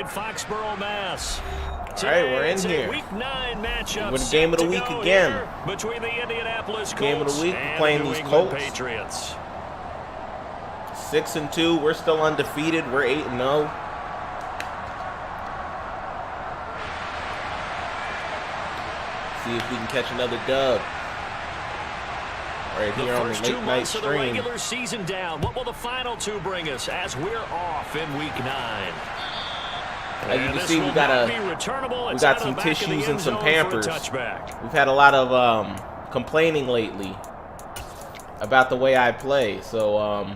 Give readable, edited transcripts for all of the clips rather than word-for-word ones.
in Foxborough, Mass. All right, we're in here. Week 9 matchup. We're the game of the week again. Between the Indianapolis Colts game of the week. and Playing the these New England Colts. Patriots. 6-2. We're still undefeated. We're 8-0. See if we can catch another dub. Right here on the late night stream. The regular season down. What will the final 2 bring us as we're off in week 9? As you can see, we got some tissues and some Pampers. We've had a lot of complaining lately about the way I play. So,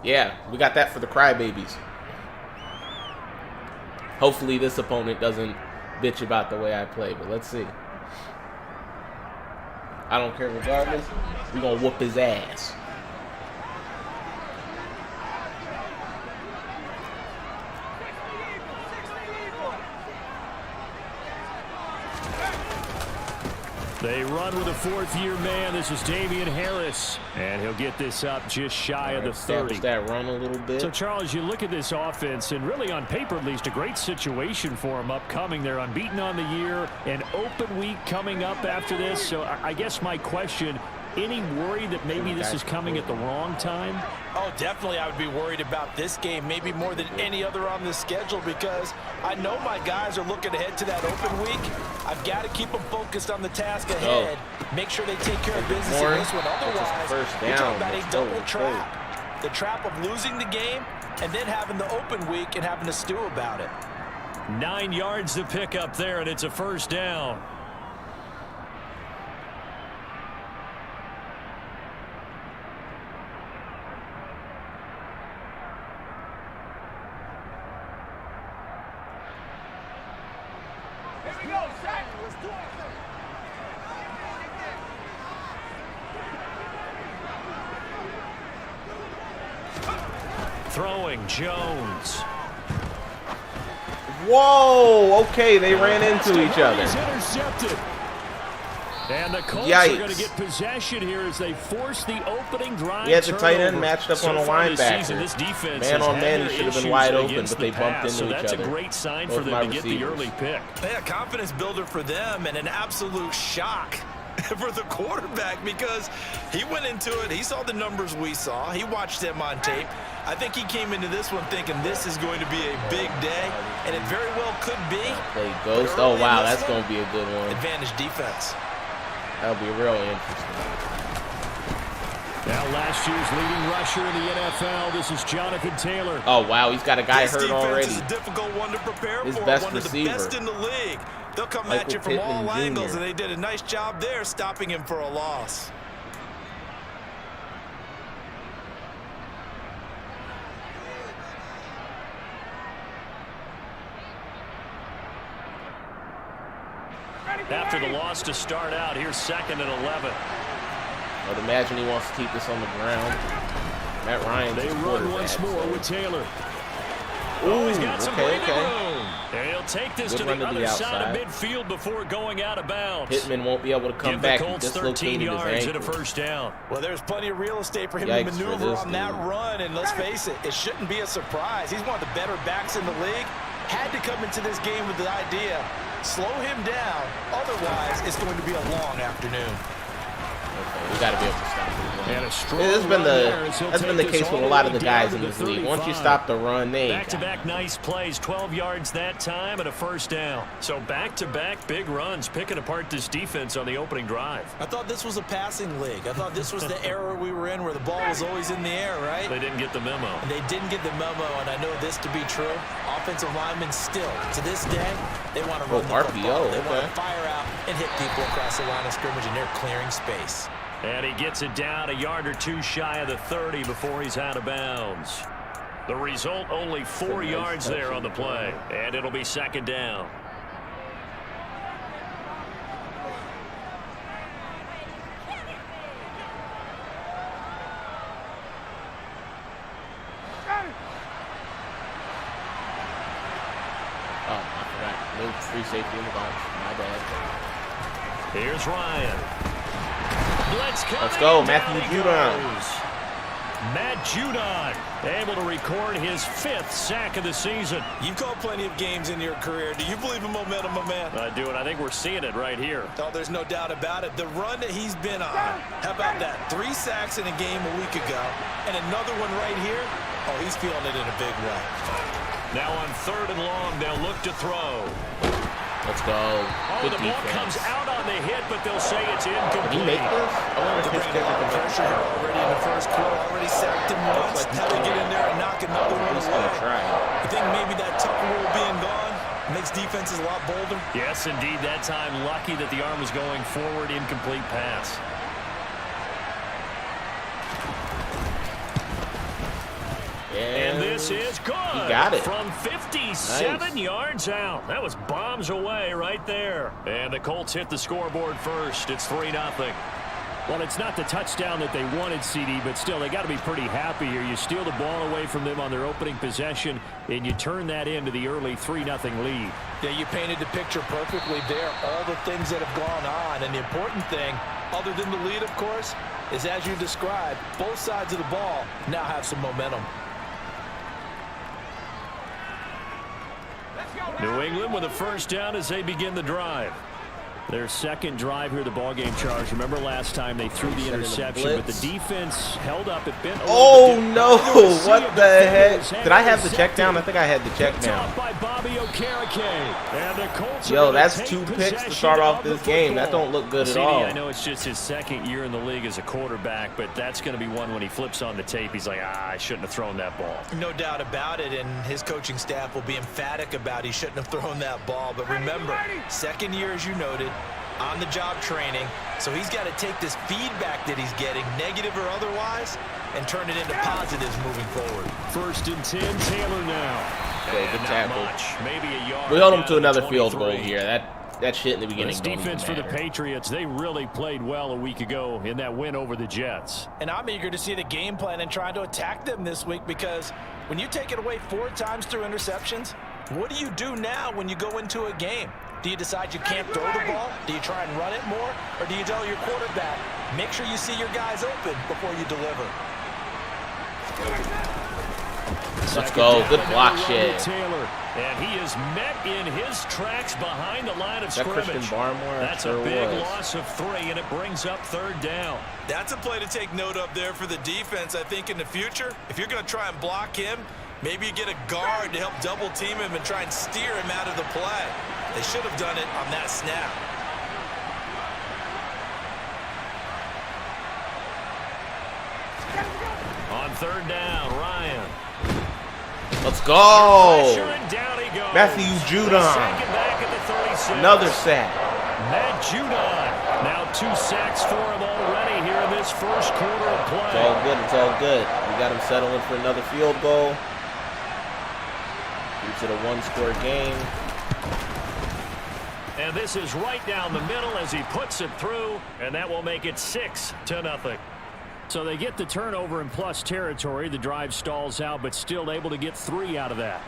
yeah, we got that for the crybabies. Hopefully this opponent doesn't bitch about the way I play, but let's see. I don't care regardless. We're going to whoop his ass. They run with a 4th-year man. This is Damian Harris, and he'll get this up just shy of the 30. That run a little bit. So, Charles, you look at this offense, and really on paper at least, a great situation for them upcoming. They're unbeaten on the year, an open week coming up after this. So I guess my question, any worry that maybe this is coming at the wrong time? Oh, definitely I would be worried about this game, maybe more than any other on the schedule, because I know my guys are looking ahead to that open week. I've got to keep them focused on the task ahead. Make sure they take care of business in this one. Otherwise, we're talking about a double trap. The trap of losing the game and then having the open week and having to stew about it. 9 yards to pick up there, and it's a first down. Throwing Jones. Whoa! Okay, they ran into each other. Intercepted. And the Colts are going to get possession here as they force the opening drive. Yeah, the tight end matched up on a linebacker. Man on man, he should have been wide open, but they bumped into each other. That's a great sign for them to get the early pick. Yeah, confidence builder for them and an absolute shock for the quarterback, because he went into it. He saw the numbers we saw. He watched them on tape. I think he came into this one thinking this is going to be a big day, and it very well could be. Play ghost. Oh, wow, that's going to be a good one. Advantage defense. That'll be real interesting. Now last year's leading rusher in the NFL, this is Jonathan Taylor. Oh, wow, he's got a guy hurt already. This defense is a difficult one to prepare His for. best One receiver. of the best in the league. They'll come at you from all angles, and they did a nice job there stopping him for a loss. After the loss to start out, here's 2nd and 11. I'd imagine he wants to keep this on the ground. Matt Ryan. They run once more with Taylor. Ooh, he's got some breathing room. And he'll take this to the other side of midfield before going out of bounds. Pittman won't be able to come back. Give the Colts 13 yards and a first down. Well, there's plenty of real estate for him to maneuver on that run, and let's face it, it shouldn't be a surprise. He's one of the better backs in the league. Had to come into this game with the idea, slow him down, otherwise it's going to be a long afternoon. We got to be able to stop him. That's been the case with a lot of the guys in this league. Once you stop the run, they ain't back-to-back nice plays, 12 yards that time and a first down. So back-to-back big runs, picking apart this defense on the opening drive. I thought this was a passing league. I thought this was the era we were in where the ball was always in the air, right? They didn't get the memo. And they didn't get the memo, and I know this to be true. Offensive linemen still, to this day, they want to run the football. They want to fire out and hit people across the line of scrimmage, and they're clearing space. And he gets it down a yard or two shy of the 30 before he's out of bounds. The result, only 4 yards there on the play. And it'll be 2nd down. Oh, I forgot. No free safety in the box. My bad. Here's Ryan. Let's go, Matthew Judon. Matt Judon able to record his 5th sack of the season. You've called plenty of games in your career. Do you believe in momentum, my man? I do, and I think we're seeing it right here. Oh, there's no doubt about it. The run that he's been on. How about that? 3 sacks in a game a week ago, and another one right here. Oh, he's feeling it in a big way. Now on 3rd and long, they'll look to throw. Let's go. Good the ball comes out on the hit, but they'll say it's incomplete. Did he make this? I wonder if his kicker can make pressure here already in the first quarter. Already sacked him once. Now they get in there and knock another one away. I think maybe that tuck rule being gone makes defenses a lot bolder. Yes, indeed. That time, lucky that the arm was going forward. Incomplete pass. And this is good. He got it. From 57 yards out. That was bombs away right there. And the Colts hit the scoreboard first. It's 3-0. Well, it's not the touchdown that they wanted, CD, but still, they got to be pretty happy here. You steal the ball away from them on their opening possession, and you turn that into the early 3-0 lead. Yeah, you painted the picture perfectly there. All the things that have gone on, and the important thing, other than the lead, of course, is as you described, both sides of the ball now have some momentum. New England with a first down as they begin the drive. Their second drive here, the ball game, Charles. Remember last time they threw the interception, but the defense held up. It bent. Oh no! What the heck? Did I have the check down? I think I had the check down. Yo, that's 2 picks to start off this game. That don't look good at all. I know it's just his 2nd year in the league as a quarterback, but that's going to be one when he flips on the tape. He's like, I shouldn't have thrown that ball. No doubt about it, and his coaching staff will be emphatic about he shouldn't have thrown that ball. But remember, 2nd year, as you noted, on-the-job training, so he's got to take this feedback that he's getting, negative or otherwise, and turn it into positives moving forward. 1st and 10, Taylor now. Good tackle. Maybe a yard. We held him to another field goal here. That shit in the beginning. This defense for the Patriots, they really played well a week ago in that win over the Jets. And I'm eager to see the game plan and try to attack them this week, because when you take it away 4 times through interceptions, what do you do now when you go into a game? Do you decide you can't throw the ball? Do you try and run it more? Or do you tell your quarterback, make sure you see your guys open before you deliver? Let's go. Good block, Shed. Taylor, and he is met in his tracks behind the line of scrimmage. That's a big loss of 3, and it brings up 3rd down. That's a play to take note of there for the defense, I think, in the future. If you're going to try and block him, maybe you get a guard to help double-team him and try and steer him out of the play. They should have done it on that snap. On 3rd down, Ryan. Let's go. Matthew Judon. Another sack. Matt Judon. Now 2 sacks for him already here in this first quarter of play. It's all good. It's all good. We got him settling for another field goal. Keeps it a 1-score game. And this is right down the middle as he puts it through, and that will make it 6-0. So they get the turnover in plus territory. The drive stalls out, but still able to get 3 out of that.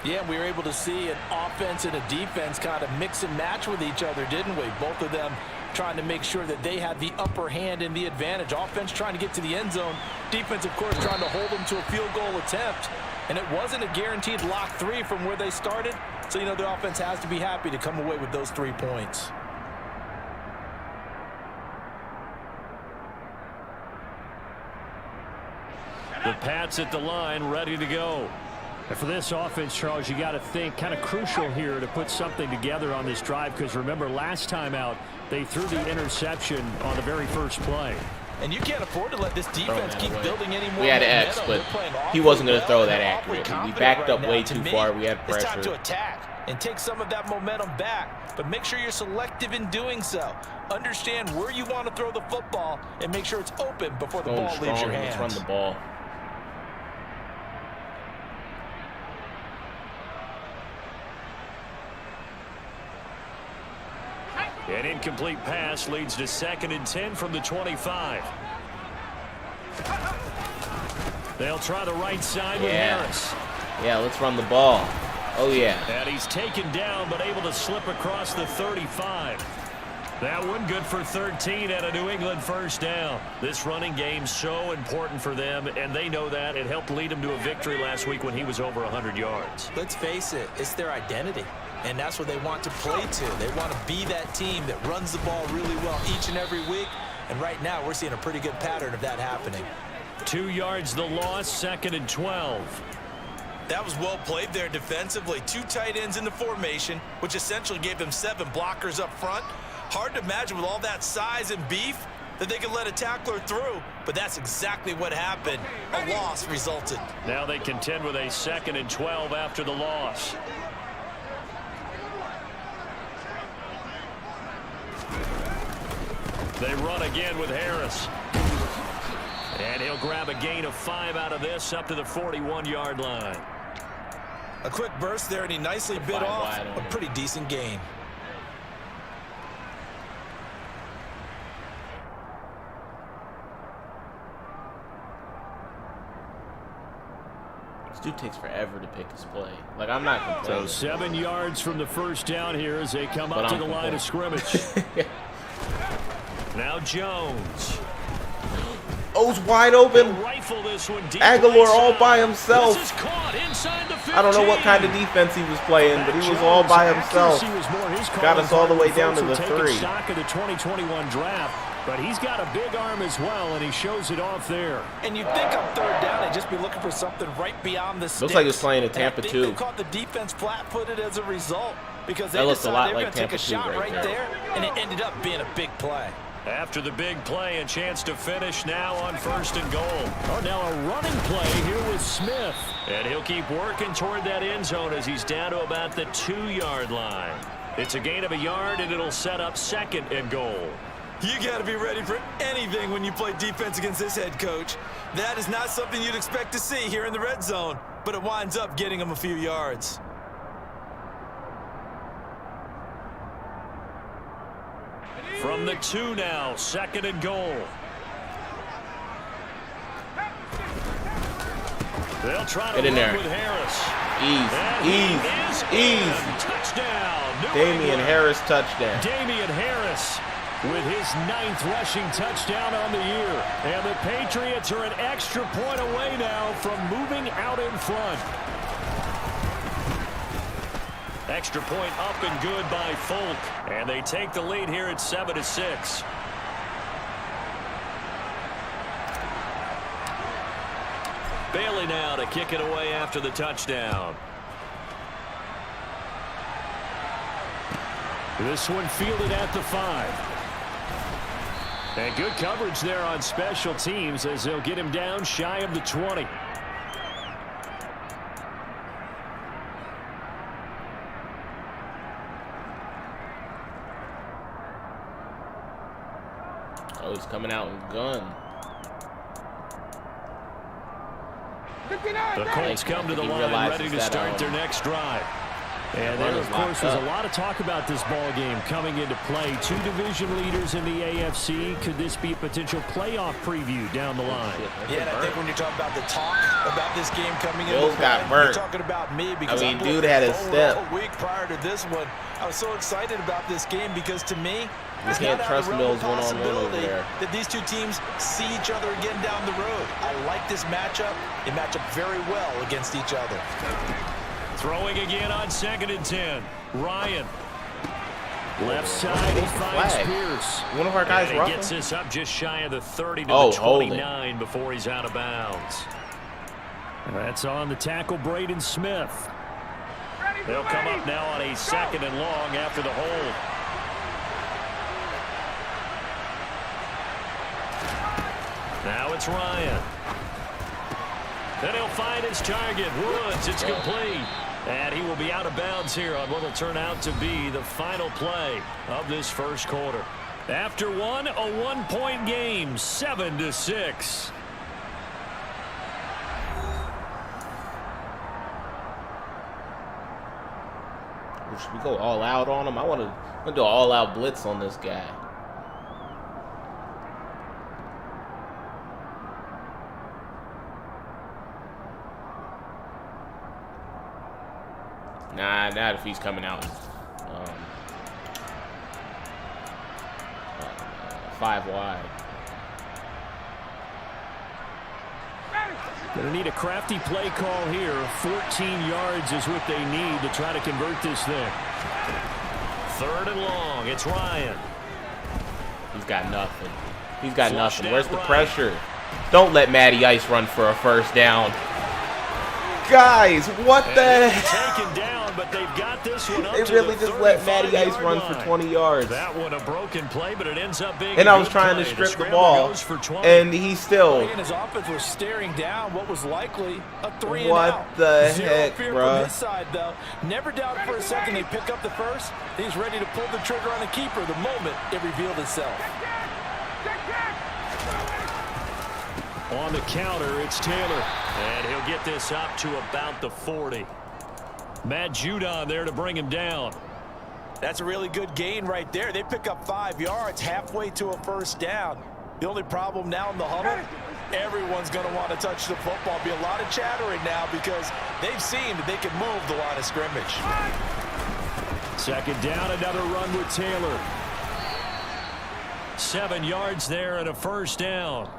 Yeah, we were able to see an offense and a defense kind of mix and match with each other, didn't we? Both of them trying to make sure that they had the upper hand and the advantage. Offense trying to get to the end zone. Defense, of course, trying to hold them to a field goal attempt. And it wasn't a guaranteed lock 3 from where they started. So, you know, the offense has to be happy to come away with those 3 points. The Pats at the line, ready to go. And for this offense, Charles, you got to think kind of crucial here to put something together on this drive, because remember last time out, they threw the interception on the very first play. And you can't afford to let this defense keep building any more. We had X, but he wasn't going to throw that accurately. We backed up way too far. We had pressure. It's time to attack and take some of that momentum back, but make sure you're selective in doing so. Understand where you want to throw the football and make sure it's open before the ball leaves your hands. Let's run the ball. An incomplete pass leads to 2nd and 10 from the 25. They'll try the right side with Harris. Yeah, let's run the ball. Oh, yeah. And he's taken down, but able to slip across the 35. That one good for 13 and a New England first down. This running game so important for them, and they know that. It helped lead them to a victory last week when he was over 100 yards. Let's face it, it's their identity, and that's what they want to play to. They want to be that team that runs the ball really well each and every week, and right now we're seeing a pretty good pattern of that happening. 2 yards the loss, 2nd and 12. That was well played there defensively. 2 tight ends in the formation, which essentially gave them 7 blockers up front. Hard to imagine with all that size and beef that they could let a tackler through, but that's exactly what happened. A loss resulted. Now they contend with a 2nd and 12 after the loss. They run again with Harris. And he'll grab a gain of 5 out of this up to the 41-yard line. A quick burst there, and he nicely bit off a pretty decent gain. This dude takes forever to pick his play. Like, I'm not complaining. So 7 yards from the first down here as they come up to the line of scrimmage. Now Jones. O's wide open. Aguilar all by himself. I don't know what kind of defense he was playing, but he was all by himself. Got us all the way down to the 3. Stock of the 2021 draft. But he's got a big arm as well, and he shows it off there. And you think on 3rd down, they'd just be looking for something right beyond the sticks. Looks like he was playing at Tampa 2. They caught the defense flat-footed as a result because they that looks a lot decided they were like going to take a Tampa 2 shot right there, and it ended up being a big play. After the big play, a chance to finish now on 1st and goal. Oh, now a running play here with Smith. And he'll keep working toward that end zone as he's down to about the 2-yard line. It's a gain of a yard, and it'll set up 2nd and goal. You got to be ready for anything when you play defense against this head coach. That is not something you'd expect to see here in the red zone, but it winds up getting him a few yards. From the 2 now, 2nd and goal. They'll try to run with Harris. Ease. Touchdown. Damian Harris touchdown. Damian Harris with his 9th rushing touchdown on the year. And the Patriots are an extra point away now from moving out in front. Extra point up and good by Folk. And they take the lead here at 7-6. Bailey now to kick it away after the touchdown. This one fielded at the 5. And good coverage there on special teams as they'll get him down shy of the 20. Oh, he's coming out in gun. The Colts come to the line ready to start their next drive. And there, of course, was a lot of talk about this ball game coming into play. 2 division leaders in the AFC. Could this be a potential playoff preview down the line? Yeah, and I think when you're talking about the talk about this game coming in, Bills got burnt. You're talking about me because I mean, dude had his step. A week prior to this one, I was so excited about this game because to me, you can't trust Mills one-on-one over there. That these two teams see each other again down the road. I like this matchup. They match up very well against each other. Throwing again on 2nd and 10. Ryan. Left side, he finds Pierce. One of our guys and he gets this up just shy of the 30 to the 29 before he's out of bounds. And that's on the tackle, Braden Smith. They'll come up now on a 2nd and long after the hold. Now it's Ryan. Then he'll find his target, Woods. It's complete. And he will be out of bounds here on what will turn out to be the final play of this first quarter. After one, a 1-point game, 7-6. Should we go all out on him? I want to do an all-out blitz on this guy. Nah, not if he's coming out. 5 wide. Gonna need a crafty play call here. 14 yards is what they need to try to convert this thing. 3rd and long. It's Ryan. He's got nothing. He's got nothing. Where's the pressure? Don't let Matty Ice run for a 1st down. Guys, what the heck? Taken down, but they've got this one up. They really just let Matty Ice run for 20 yards. That one a broken play, but it ends up being. And I was trying to strip the ball, and he still. His offense was staring down what was likely a 3 and what out. the Zero heck, fear bro? From his side, though. Never doubted for a second they pick up the first. He's ready to pull the trigger on the keeper the moment it revealed itself. On the counter, it's Taylor. And he'll get this up to about the 40. Matt Judon there to bring him down. That's a really good gain right there. They pick up 5 yards halfway to a 1st down. The only problem now in the huddle, everyone's going to want to touch the football. Be a lot of chattering now because they've seen that they can move the line of scrimmage. 2nd down, another run with Taylor. 7 yards there and a 1st down.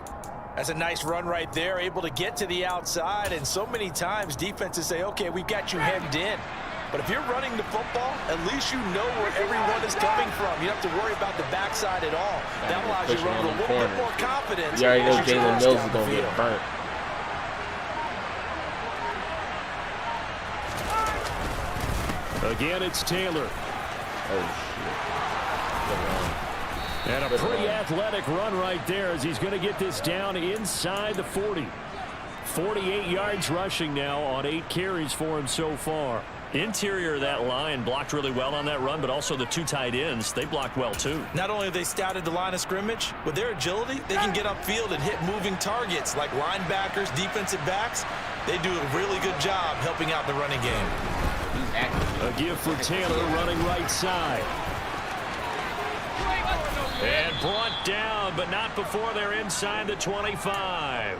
That's a nice run right there, able to get to the outside. And so many times defenses say, okay, we've got you hemmed in. But if you're running the football, at least you know where everyone is coming from. You don't have to worry about the backside at all. That allows you to run with a little bit more confidence. You already know Jalen Mills is going to get burnt. Again, it's Taylor. Oh, shit. Good run. And a pretty athletic run right there as he's going to get this down inside the 40. 48 yards rushing now on 8 carries for him so far. Interior of that line blocked really well on that run, but also the 2 tight ends, they blocked well too. Not only have they scouted the line of scrimmage, with their agility, they can get upfield and hit moving targets like linebackers, defensive backs. They do a really good job helping out the running game. A give for Taylor running right side. And brought down, but not before they're inside the 25.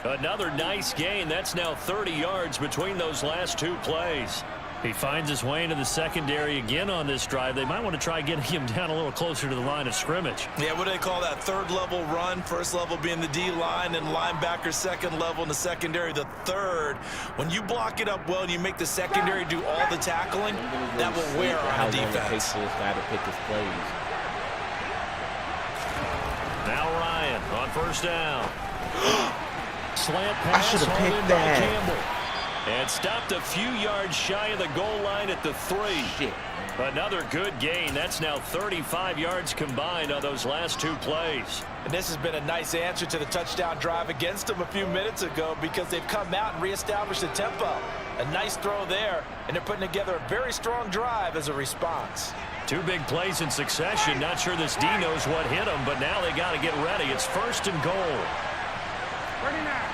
Another nice gain. That's now 30 yards between those last 2 plays. He finds his way into the secondary again on this drive. They might want to try getting him down a little closer to the line of scrimmage. Yeah, what do they call that? 3rd level run. 1st level being the D-line, and linebacker 2nd level in the secondary, the 3rd. When you block it up well and you make the secondary do all the tackling, that will wear on a defense. It takes this guy to pick his plays. Now Ryan on 1st down. Slant pass. I should have picked that. Campbell. And stopped a few yards shy of the goal line at the 3. Shit. Another good gain. That's now 35 yards combined on those last 2 plays. And this has been a nice answer to the touchdown drive against them a few minutes ago because they've come out and reestablished the tempo. A nice throw there, and they're putting together a very strong drive as a response. 2 big plays in succession. Not sure this D knows what hit him, but now they got to get ready. It's 1st and goal. Ready now.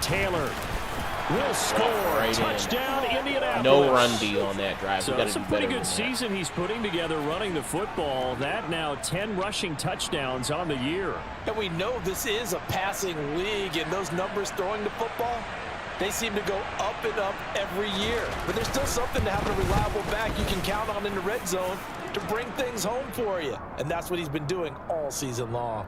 Taylor will score. Right Touchdown, Indianapolis. No run D on that drive. So it's a pretty good season he's putting together running the football. That now 10 rushing touchdowns on the year. And we know this is a passing league, and those numbers throwing the football, they seem to go up and up every year. But there's still something to have a reliable back you can count on in the red zone to bring things home for you. And that's what he's been doing all season long.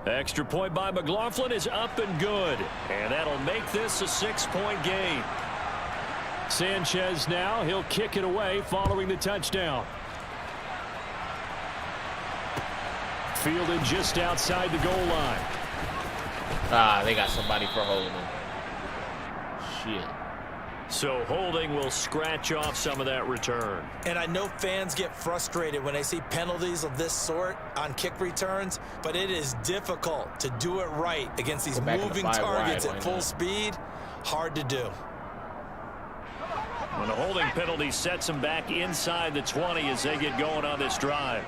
Extra point by McLaughlin is up and good. And that'll make this a 6-point game. Sanchez now, he'll kick it away following the touchdown. Fielded just outside the goal line. Ah, they got somebody for holding. Shit. So holding will scratch off some of that return. And I know fans get frustrated when they see penalties of this sort on kick returns, but it is difficult to do it right against these moving targets at full speed. Hard to do. When a holding penalty sets them back inside the 20 as they get going on this drive.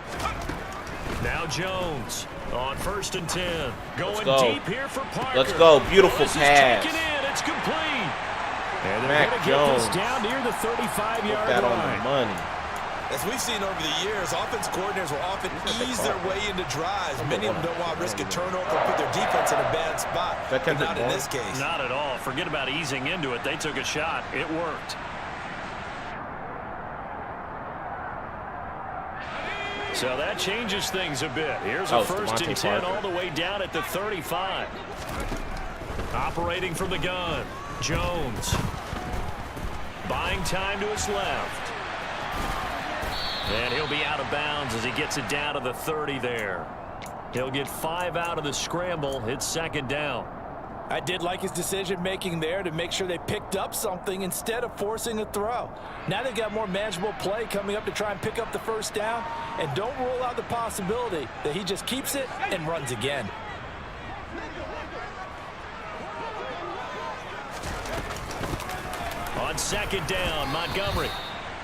Now Jones on 1st and 10. Going deep here for Parker. Let's go. Beautiful pass. Taken in. It's complete. And they're Mac going to Jones. get this down near the 35-yard line. Put that on the money. As we've seen over the years, offense coordinators will often ease their way into drives. Many of them don't want to risk a turnover or put their defense in a bad spot, but not in this case. Not at all. Forget about easing into it. They took a shot. It worked. So that changes things a bit. Here's a 1st and 10 all the way down at the 35. Operating from the gun, Jones. Buying time to his left. And he'll be out of bounds as he gets it down to the 30 there. He'll get 5 out of the scramble. It's 2nd down. I did like his decision-making there to make sure they picked up something instead of forcing a throw. Now they've got more manageable play coming up to try and pick up the 1st down. And don't rule out the possibility that he just keeps it and runs again. On 2nd down, Montgomery.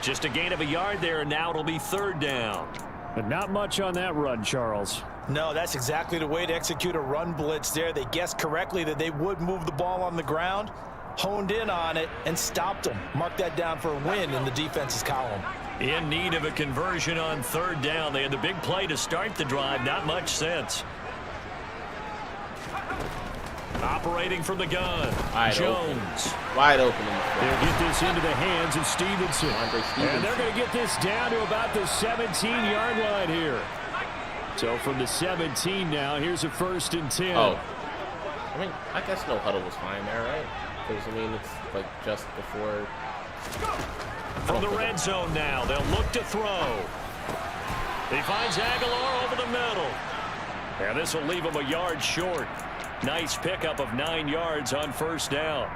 Just a gain of a yard there, and now it'll be 3rd down. But not much on that run, Charles. No, that's exactly the way to execute a run blitz there. They guessed correctly that they would move the ball on the ground, honed in on it, and stopped them. Mark that down for a win in the defense's column. In need of a conversion on 3rd down. They had the big play to start the drive. Not much sense. Operating from the gun, Jones. Wide open. They'll get this into the hands of Stevenson. And they're going to get this down to about the 17-yard line here. So from the 17 now, here's a 1st and 10. Oh. I mean, I guess no huddle was fine there, right? Because, I mean, it's like just before. From the red zone now, they'll look to throw. He finds Aguilar over the middle. And this will leave him a yard short. Nice pickup of 9 yards on 1st down.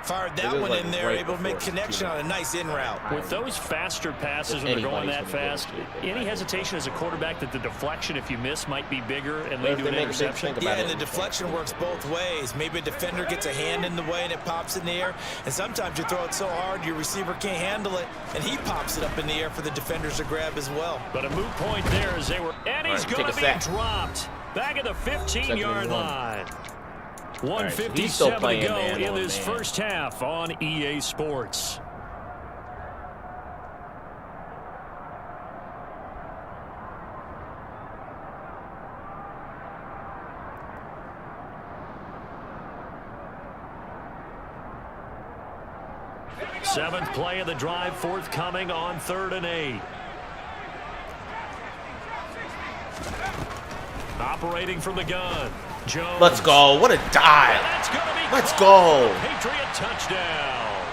Fired that one in there, able to make connection on a nice in route. With those faster passes when they're going that fast, any hesitation as a quarterback that the deflection, if you miss, might be bigger and lead to an interception? Yeah, and the deflection works both ways. Maybe a defender gets a hand in the way and it pops in the air, and sometimes you throw it so hard your receiver can't handle it, and he pops it up in the air for the defenders to grab as well. But a moot point there as they were, and he's going to be dropped back at the 15-yard line. 1:57 to go in this first half on EA Sports. Seventh play of the drive forthcoming on 3rd and 8. Operating from the gun, Jones. Let's go. What a dive. Let's go. Patriot touchdown.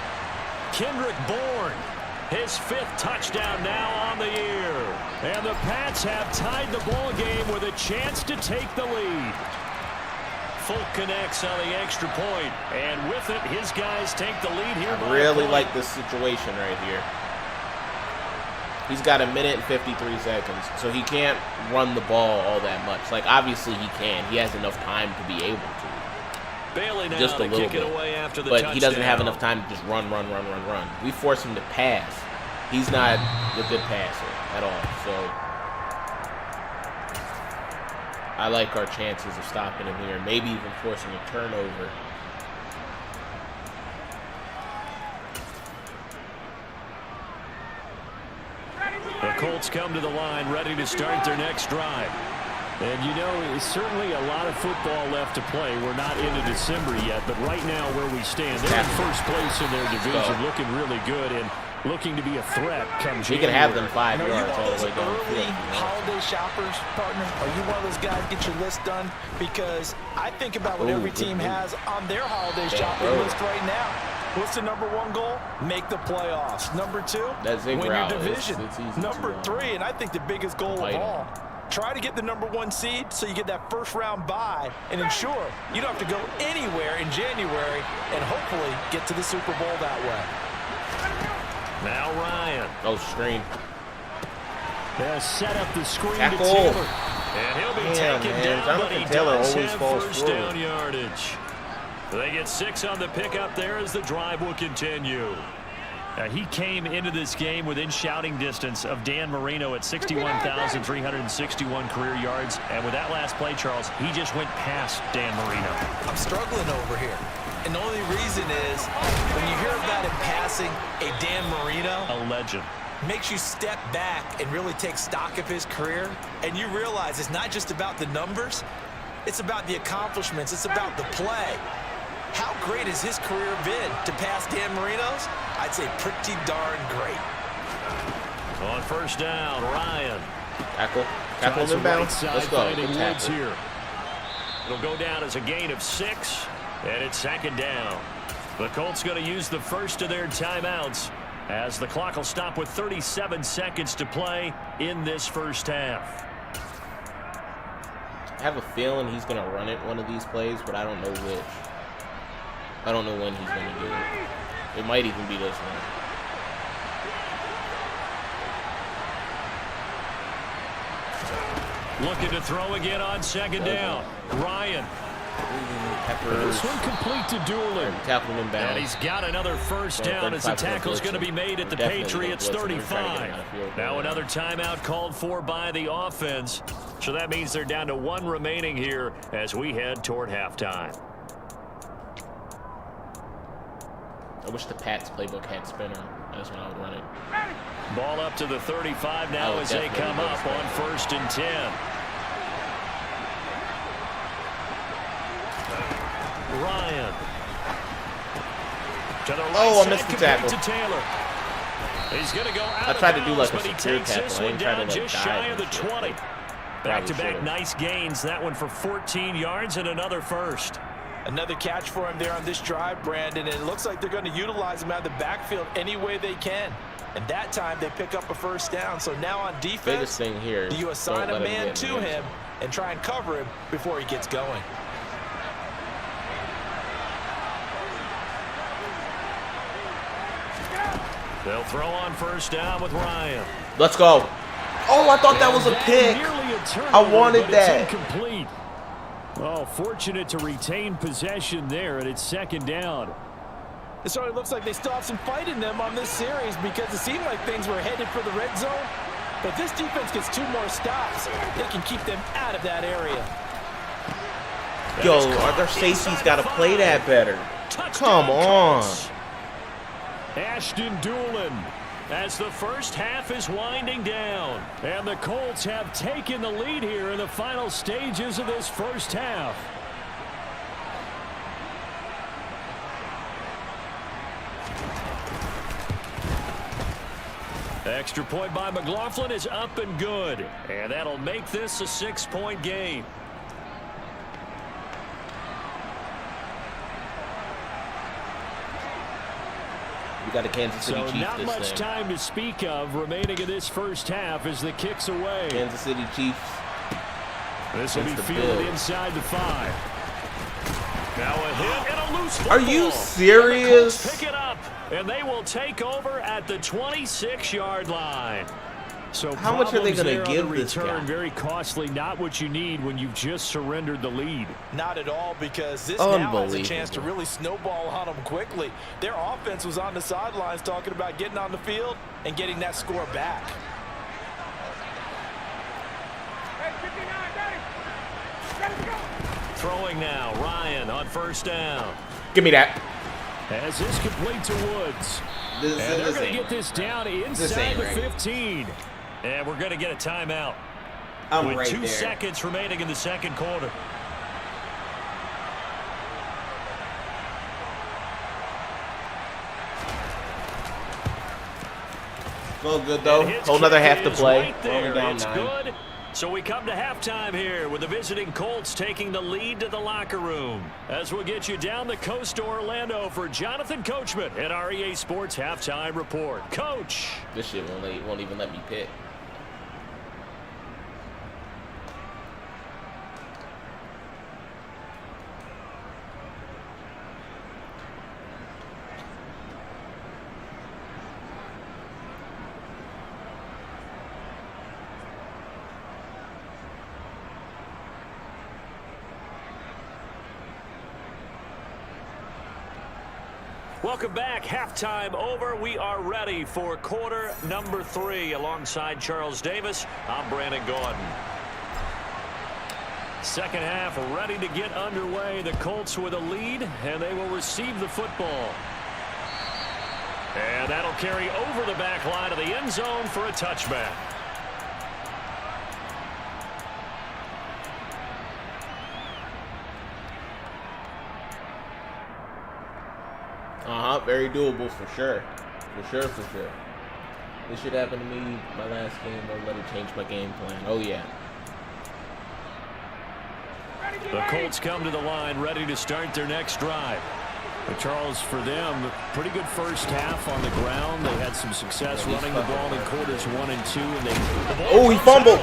Kendrick Bourne, his 5th touchdown now on the year. And the Pats have tied the ball game with a chance to take the lead. Folk connects on the extra point, and with it, his guys take the lead here. I really like this situation right here. He's got 1 minute and 53 seconds, so he can't run the ball all that much. Like, obviously he can. He has enough time to be able to. Bailey now just a little bit. Away after the but touchdown. He doesn't have enough time to just run. We force him to pass. He's not a good passer at all. So I like our chances of stopping him here. Maybe even forcing a turnover. The Colts come to the line ready to start their next drive. And you know, it's certainly a lot of football left to play. We're not into December yet, but right now where we stand, they're in first place in their division, looking really good and looking to be a threat come January. You can have them 5 yards all the way down the field. Holiday shoppers, partner, are you one of those guys get your list done? Because I think about what every team has on their holiday shopping list right now. What's the #1 goal? Make the playoffs. #2, win your division. It's easy. #3, and I think the biggest goal of all, try to get the #1 seed so you get that first-round bye and ensure you don't have to go anywhere in January and hopefully get to the Super Bowl that way. Now Ryan. Oh, screen. They'll set up the screen Tackle. to Taylor. And he'll be taken down, but he Taylor does always have falls first forward. down yardage. They get 6 on the pickup there as the drive will continue. He came into this game within shouting distance of Dan Marino at 61,361 career yards. And with that last play, Charles, he just went past Dan Marino. I'm struggling over here. And the only reason is when you hear about him passing a Dan Marino, a legend. makes you step back and really take stock of his career, and you realize it's not just about the numbers, it's about the accomplishments, it's about the play. How great has his career been to pass Dan Marino's? I'd say pretty darn great. On first down, Ryan. Tackle him inbounds. Let's go. Good tackle. Here. It'll go down as a gain of 6, and it's second down. The Colts going to use the first of their timeouts as the clock will stop with 37 seconds to play in this first half. I have a feeling he's going to run it one of these plays, but I don't know which. I don't know when he's going to do it. It might even be this one. Looking to throw again on second down. Ryan. This one complete to Doolin. And he's got another first down as the tackle's going to be made at the Patriots 35. Now another timeout called for by the offense. So that means they're down to 1 remaining here as we head toward halftime. I wish the Pats playbook had spinner. That's when I would run it. Ball up to the 35 now as they come up on first and 10. Ryan. To the right I missed the tackle. To Taylor. He's going to go out. I tried to do like but a secure tackle. I didn't try to like just shy of the 20. Back-to-back nice gains. That one for 14 yards and another first. Another catch for him there on this drive, Brandon, and it looks like they're going to utilize him out of the backfield any way they can. And that time they pick up a first down. So now on defense, biggest thing here, do you assign a man to him and try and cover him before he gets going? They'll throw on first down with Ryan. Let's go. Oh, I thought that was a pick. I wanted that. Incomplete. Oh, fortunate to retain possession there, and it's second down. It certainly looks like they still have some fight in them on this series because it seemed like things were headed for the red zone. But this defense gets 2 more stops. They can keep them out of that area. Yo, their safety's got to play that better. Come on. Ashton Doolin as the first half is winding down. And the Colts have taken the lead here in the final stages of this first half. Extra point by McLaughlin is up and good. And that'll make this a 6-point game. We got a Kansas City Chiefs. Not much time to speak of remaining in this first half as the kick's away. Kansas City Chiefs. This will be fielded inside the 5. Now a hit and a loose football. Are you serious? The Colts pick it up, and they will take over at the 26-yard line. So how much are they going to give this guy? Very costly, not what you need when you've just surrendered the lead. Not at all, because this now has a chance to really snowball on them quickly. Their offense was on the sidelines talking about getting on the field and getting that score back. Throwing now, Ryan on first down. Give me that. As this complete to Woods. And they're going to get this down inside the 15. And we're going to get a timeout. With 2 seconds remaining in the second quarter. Well, good though. Whole another half to play. Right there. It's good. So we come to halftime here with the visiting Colts taking the lead to the locker room. As we'll get you down the coast to Orlando for Jonathan Coachman at our EA Sports Halftime Report. Coach. This shit won't even let me pick. Welcome back. Halftime over. We are ready for quarter number 3. Alongside Charles Davis, I'm Brandon Gordon. Second half ready to get underway. The Colts with a lead, and they will receive the football. And that'll carry over the back line of the end zone for a touchback. Very doable for sure. For sure. This should happen to me my last game. Don't let it change my game plan. Oh, yeah. The Colts come to the line ready to start their next drive. But Charles, for them, pretty good first half on the ground. They had some success running the ball in quarters 1 and 2. And he fumbled.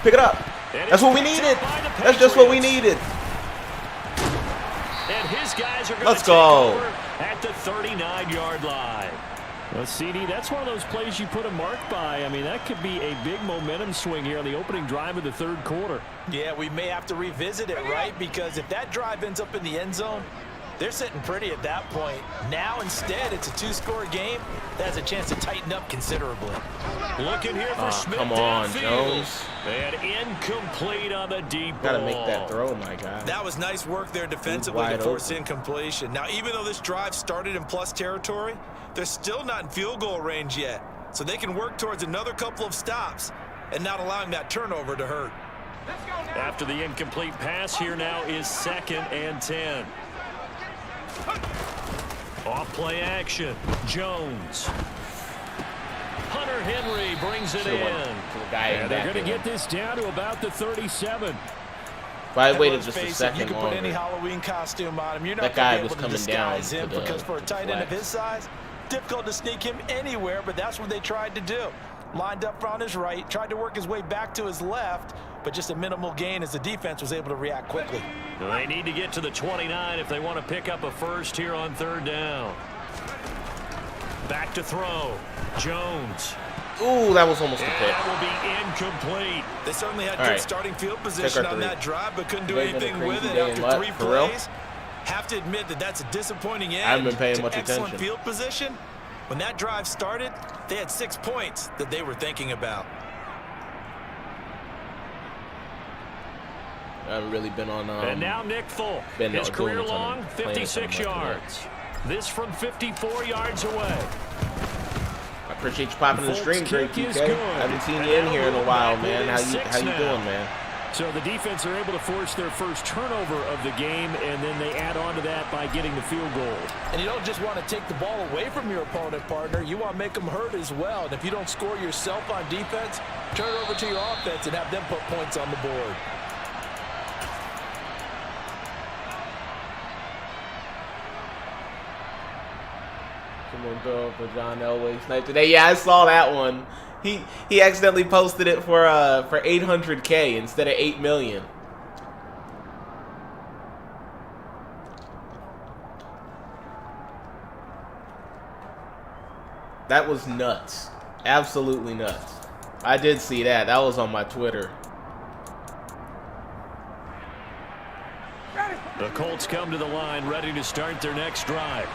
Pick it up. That's what we needed. That's just what we needed. And his guys are going Let's to go. take over at the 39-yard line. Well, CD, that's one of those plays you put a mark by. I mean, that could be a big momentum swing here on the opening drive of the third quarter. Yeah, we may have to revisit it, right? Because if that drive ends up in the end zone, they're sitting pretty at that point. Now, instead, it's a 2-score game. That has a chance to tighten up considerably. Looking here for Smith. Come on, Jones. And incomplete on the deep ball. Gotta make that throw, my God. That was nice work there defensively to force incompletion. Now, even though this drive started in plus territory, they're still not in field goal range yet. So they can work towards another couple of stops and not allowing that turnover to hurt. After the incomplete pass, here now is 2nd and 10. Off play action. Jones. Hunter Henry brings it in. And they're going to get this down to about the 37. If I waited just a second longer, you can put any Halloween costume on him. You're not that guy was coming down him because for a tight end of his size, difficult to sneak him anywhere, but that's what they tried to do. Lined up on his right, tried to work his way back to his left, but just a minimal gain as the defense was able to react quickly. They need to get to the 29 if they want to pick up a first here on 3rd down. Back to throw. Jones. Ooh, that was almost a pick. That will be incomplete. They certainly had good starting field position on that drive, but couldn't do anything with it after 3 plays. Have to admit that that's a disappointing end. I haven't been paying much excellent attention. Field position. When that drive started, they had 6 points that they were thinking about. I haven't really been on. And now Nick Folk. His career long, 56 yards. This from 54 yards away. I appreciate you popping in the stream, Drake. I haven't seen you in here in a while, man. How you doing, man? So the defense are able to force their first turnover of the game, and then they add on to that by getting the field goal. And you don't just want to take the ball away from your opponent, partner. You want to make them hurt as well. And if you don't score yourself on defense, turn it over to your offense and have them put points on the board. Someone go for John Elway snipe today. Yeah, I saw that one. He accidentally posted it for 800K instead of 8 million. That was nuts. Absolutely nuts. I did see that. That was on my Twitter. The Colts come to the line ready to start their next drive.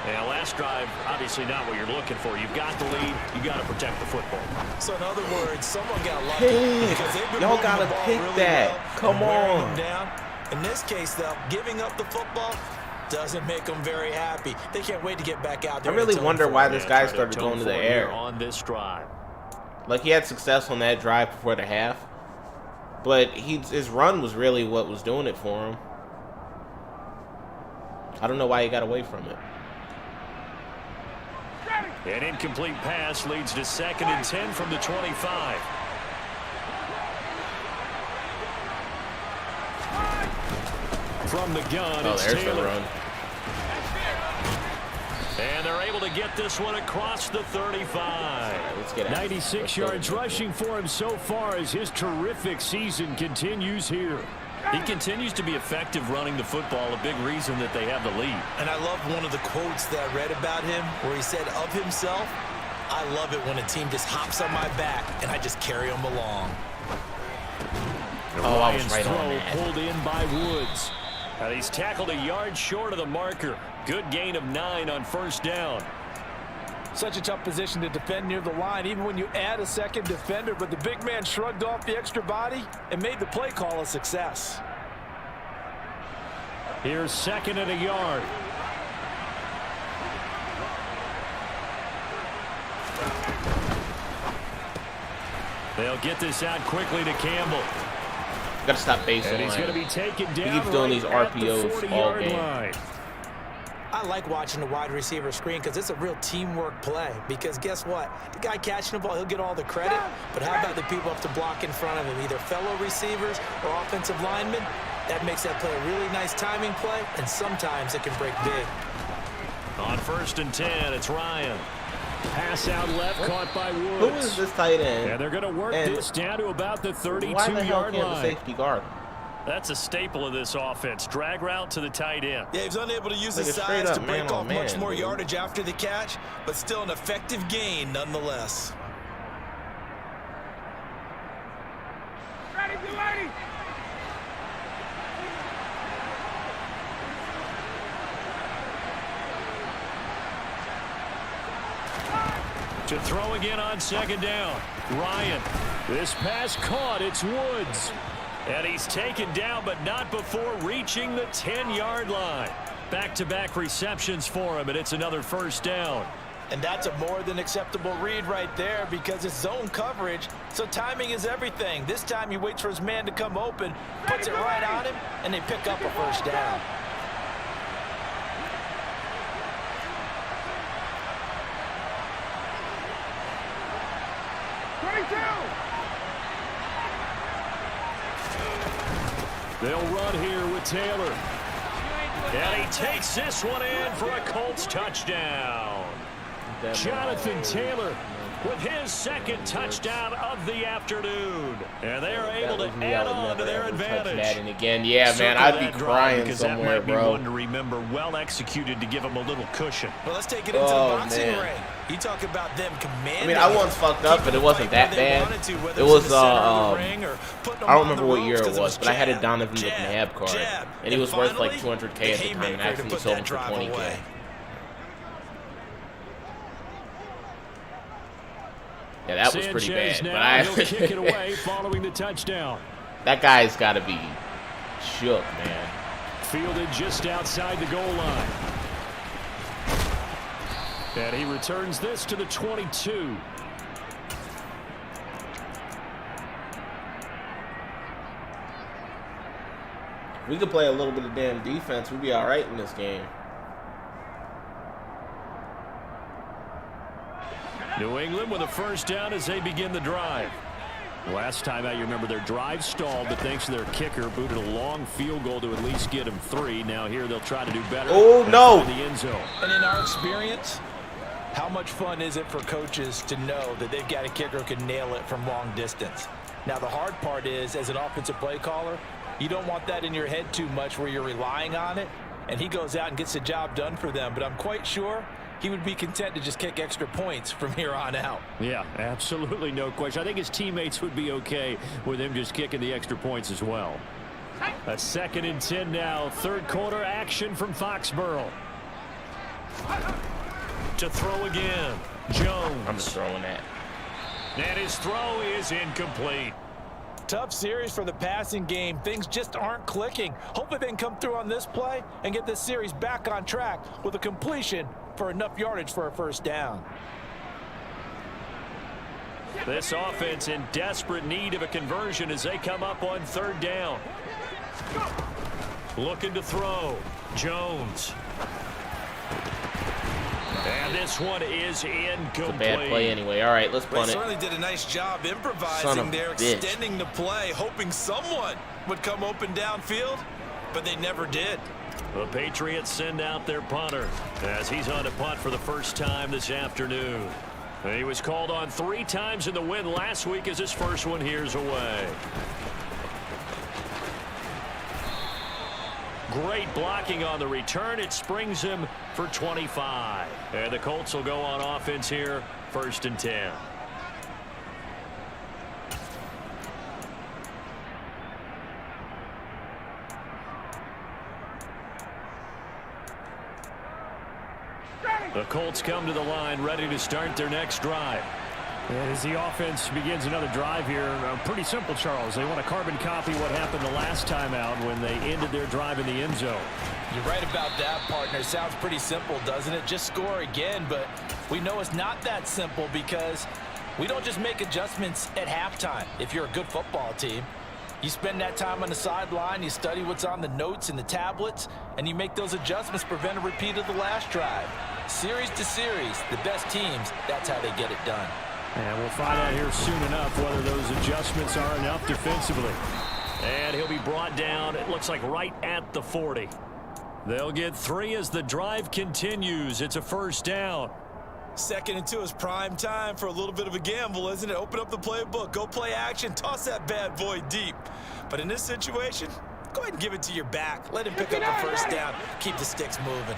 Yeah, last drive, obviously not what you're looking for. You've got the lead. You got to protect the football. So in other words, someone got lucky. Y'all got to pick that. Come on. Down. In this case, though, giving up the football doesn't make them very happy. They can't wait to get back out there. I really wonder why this guy started going to the air on this drive. Like, he had success on that drive before the half, but his run was really what was doing it for him. I don't know why he got away from it. An incomplete pass leads to 2nd and 10 from the 25. From the gun, it's there's Taylor. the run. And they're able to get this one across the 35. Let's get 96 yards rushing for him so far as his terrific season continues here. He continues to be effective running the football, a big reason that they have the lead. And I love one of the quotes that I read about him where he said of himself, I love it when a team just hops on my back and I just carry them along. Ryan's throw pulled in by Woods. And he's tackled a yard short of the marker. Good gain of 9 on 1st down. Such a tough position to defend near the line, even when you add a second defender, but the big man shrugged off the extra body and made the play call a success. Here's 2nd and a yard. They'll get this out quickly to Campbell. Got to stop baseline. And he's going to be taken down. He keeps doing these RPOs all game. Line. I like watching the wide receiver screen because it's a real teamwork play. Because guess what? The guy catching the ball, he'll get all the credit. But how about the people up to block in front of him, either fellow receivers or offensive linemen? That makes that play a really nice timing play, and sometimes it can break big. On 1st and 10, it's Ryan. Pass out left, caught by Woods. Who is this tight end? And they're going to work this down to about the 32-yard line. Why the hell can't the safety guard? That's a staple of this offense. Drag route to the tight end. Yeah, he's unable to use his size to break off much more yardage after the catch, but still an effective gain nonetheless. Ready, be ready. To throw again on 2nd down. Ryan. This pass caught. It's Woods. And he's taken down, but not before reaching the 10-yard line. Back-to-back receptions for him, and it's another 1st down. And that's a more than acceptable read right there because it's zone coverage, so timing is everything. This time he waits for his man to come open, puts it right on him, and they pick up a 1st down. They'll run here with Taylor. And he takes this one in for a Colts touchdown. Jonathan Taylor with his 2nd touchdown of the afternoon. And they are able to add on to their advantage. Madden again. Yeah, man, I'd be crying somewhere, bro. That might be one to remember, well executed to give him a little cushion. Well, let's take it into the boxing ring. You talk about them commanding. I mean, I once fucked up, but it wasn't that bad. It was, I don't remember what year it was, but I had a Donovan McNabb card, and he was worth like $200K at the time, and I actually sold him for $20K. Yeah, that was pretty bad. But he'll kick it away following the touchdown. That guy's got to be shook, man. Fielded just outside the goal line. And he returns this to the 22. We could play a little bit of damn defense. We'd be all right in this game. New England with a 1st down as they begin the drive. Last time out, you remember their drive stalled, but thanks to their kicker, booted a long field goal to at least get them 3. Now here they'll try to do better. Oh, no. In the end zone. And in our experience, how much fun is it for coaches to know that they've got a kicker who can nail it from long distance? Now, the hard part is, as an offensive play caller, you don't want that in your head too much where you're relying on it, and he goes out and gets the job done for them. But I'm quite sure he would be content to just kick extra points from here on out. Yeah, absolutely no question. I think his teammates would be okay with him just kicking the extra points as well. A 2nd and 10 now. 3rd quarter action from Foxborough. To throw again. Jones. I'm just throwing that. And his throw is incomplete. Tough series for the passing game. Things just aren't clicking. Hopefully they can come through on this play and get this series back on track with a completion for enough yardage for a 1st down. This offense in desperate need of a conversion as they come up on 3rd down. Looking to throw. Jones. And this one is incomplete. It's a bad play anyway. All right, let's punt it. They certainly did a nice job improvising there, extending the play, hoping someone would come open downfield, but they never did. The Patriots send out their punter as he's on to punt for the 1st time this afternoon. He was called on 3 times in the win last week as his first one here's away. Great blocking on the return. It springs him for 25. And the Colts will go on offense here, 1st and 10. The Colts come to the line ready to start their next drive. And as the offense begins another drive here, pretty simple, Charles. They want to carbon copy what happened the last time out when they ended their drive in the end zone. You're right about that, partner. Sounds pretty simple, doesn't it? Just score again, but we know it's not that simple because We don't just make adjustments at halftime if you're a good football team. You spend that time on the sideline, you study what's on the notes and the tablets, and you make those adjustments to prevent a repeat of the last drive. Series to series, the best teams, that's how they get it done. And we'll find out here soon enough whether those adjustments are enough defensively. And he'll be brought down, it looks like right at the 40. They'll get 3 as the drive continues. It's a first down. 2nd and 2 is prime time for a little bit of a gamble, isn't it? Open up the playbook, go play action, toss that bad boy deep. But in this situation, go ahead and give it to your back. Let him pick up the first down. Keep the sticks moving.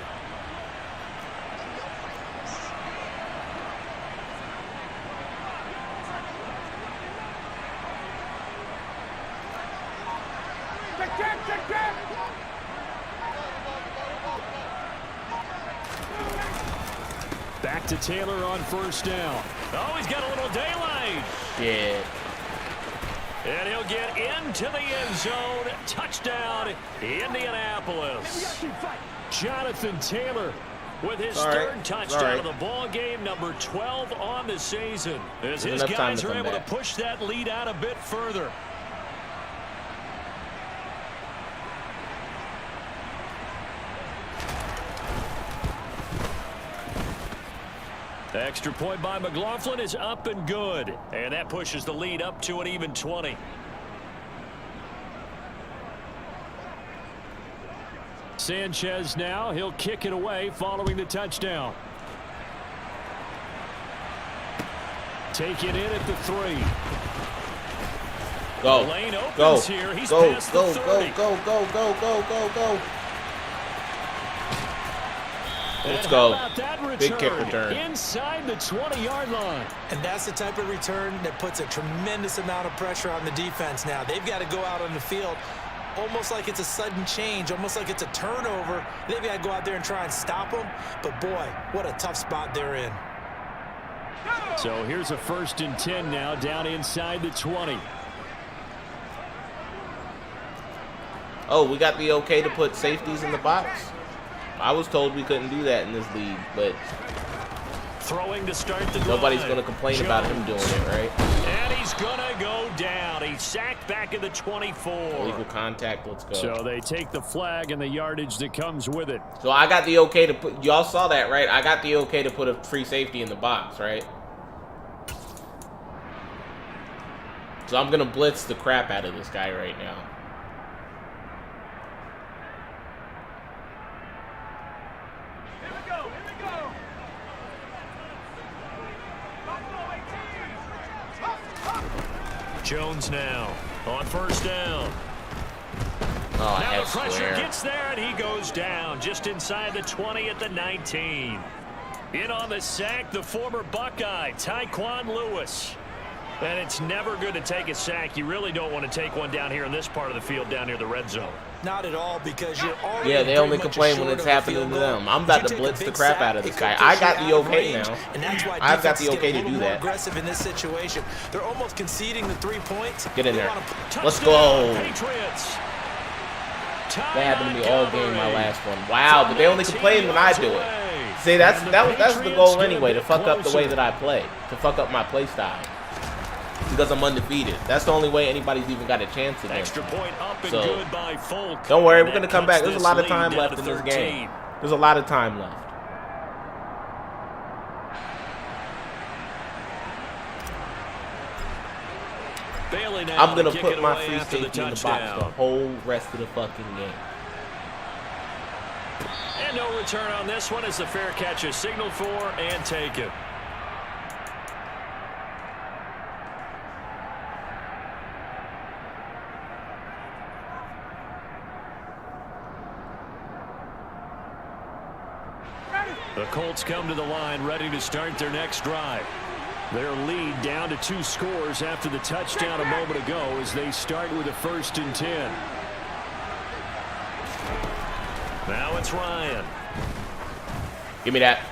Back to Taylor on first down. Oh, he's got a little daylight. Shit. And he'll get into the end zone. Touchdown, Indianapolis. Jonathan Taylor with his third touchdown of the ball game, number 12 on the season. As his guys are able to push that lead out a bit further. The extra point by McLaughlin is up and good. And that pushes the lead up to an even 20. Sanchez now. He'll kick it away following the touchdown. Take it in at the 3. Go. Lane opens Go. here. He's Go. past Go. the 30. Go. Let's go. Big kick return. Inside the 20-yard line. And that's the type of return that puts a tremendous amount of pressure on the defense now. They've got to go out on the field almost like it's a sudden change, almost like it's a turnover. They've got to go out there and try and stop them. But, boy, what a tough spot they're in. So here's a 1st and 10 now, down inside the 20. Oh, we got the okay to put safeties in the box? I was told we couldn't do that in this league, but throwing to start the nobody's going to complain about him doing it, right? And he's going to go down. He's sacked back at the 24. Illegal contact, let's go. So they take the flag and the yardage that comes with it. So I got the okay to put, y'all saw that, right? I got the okay to put a free safety in the box, right? So I'm going to blitz the crap out of this guy right now. Jones now on first down. Oh, now the pressure gets there, and he goes down just inside the 20 at the 19. In on the sack, the former Buckeye, Tyquan Lewis. And it's never good to take a sack. You really don't want to take one down here in this part of the field, down near the red zone. Not at all, because you're already they only complain when it's happening to them. I'm about to blitz the crap out of this guy. I got the okay now. And that's why I've got the okay to do that. Aggressive in this situation. They're almost conceding the 3 points. Get in there. Let's go. Patriots. That happened to me all game, my last one. Wow, but they only complain when I do it. See, that's the goal anyway, to fuck up the way that I play, to fuck up my play style. Because I'm undefeated. That's the only way anybody's even got a chance against me. Extra point up and good by Folk. Don't worry, we're going to come back. There's a lot of time left in this game. There's a lot of time left. I'm going to put my free safety in the box the whole rest of the fucking game. And no return on this one as the fair catch is signaled for and taken. The Colts come to the line ready to start their next drive. Their lead down to 2 scores after the touchdown a moment ago as they start with a 1st and 10. Now it's Ryan. Give me that.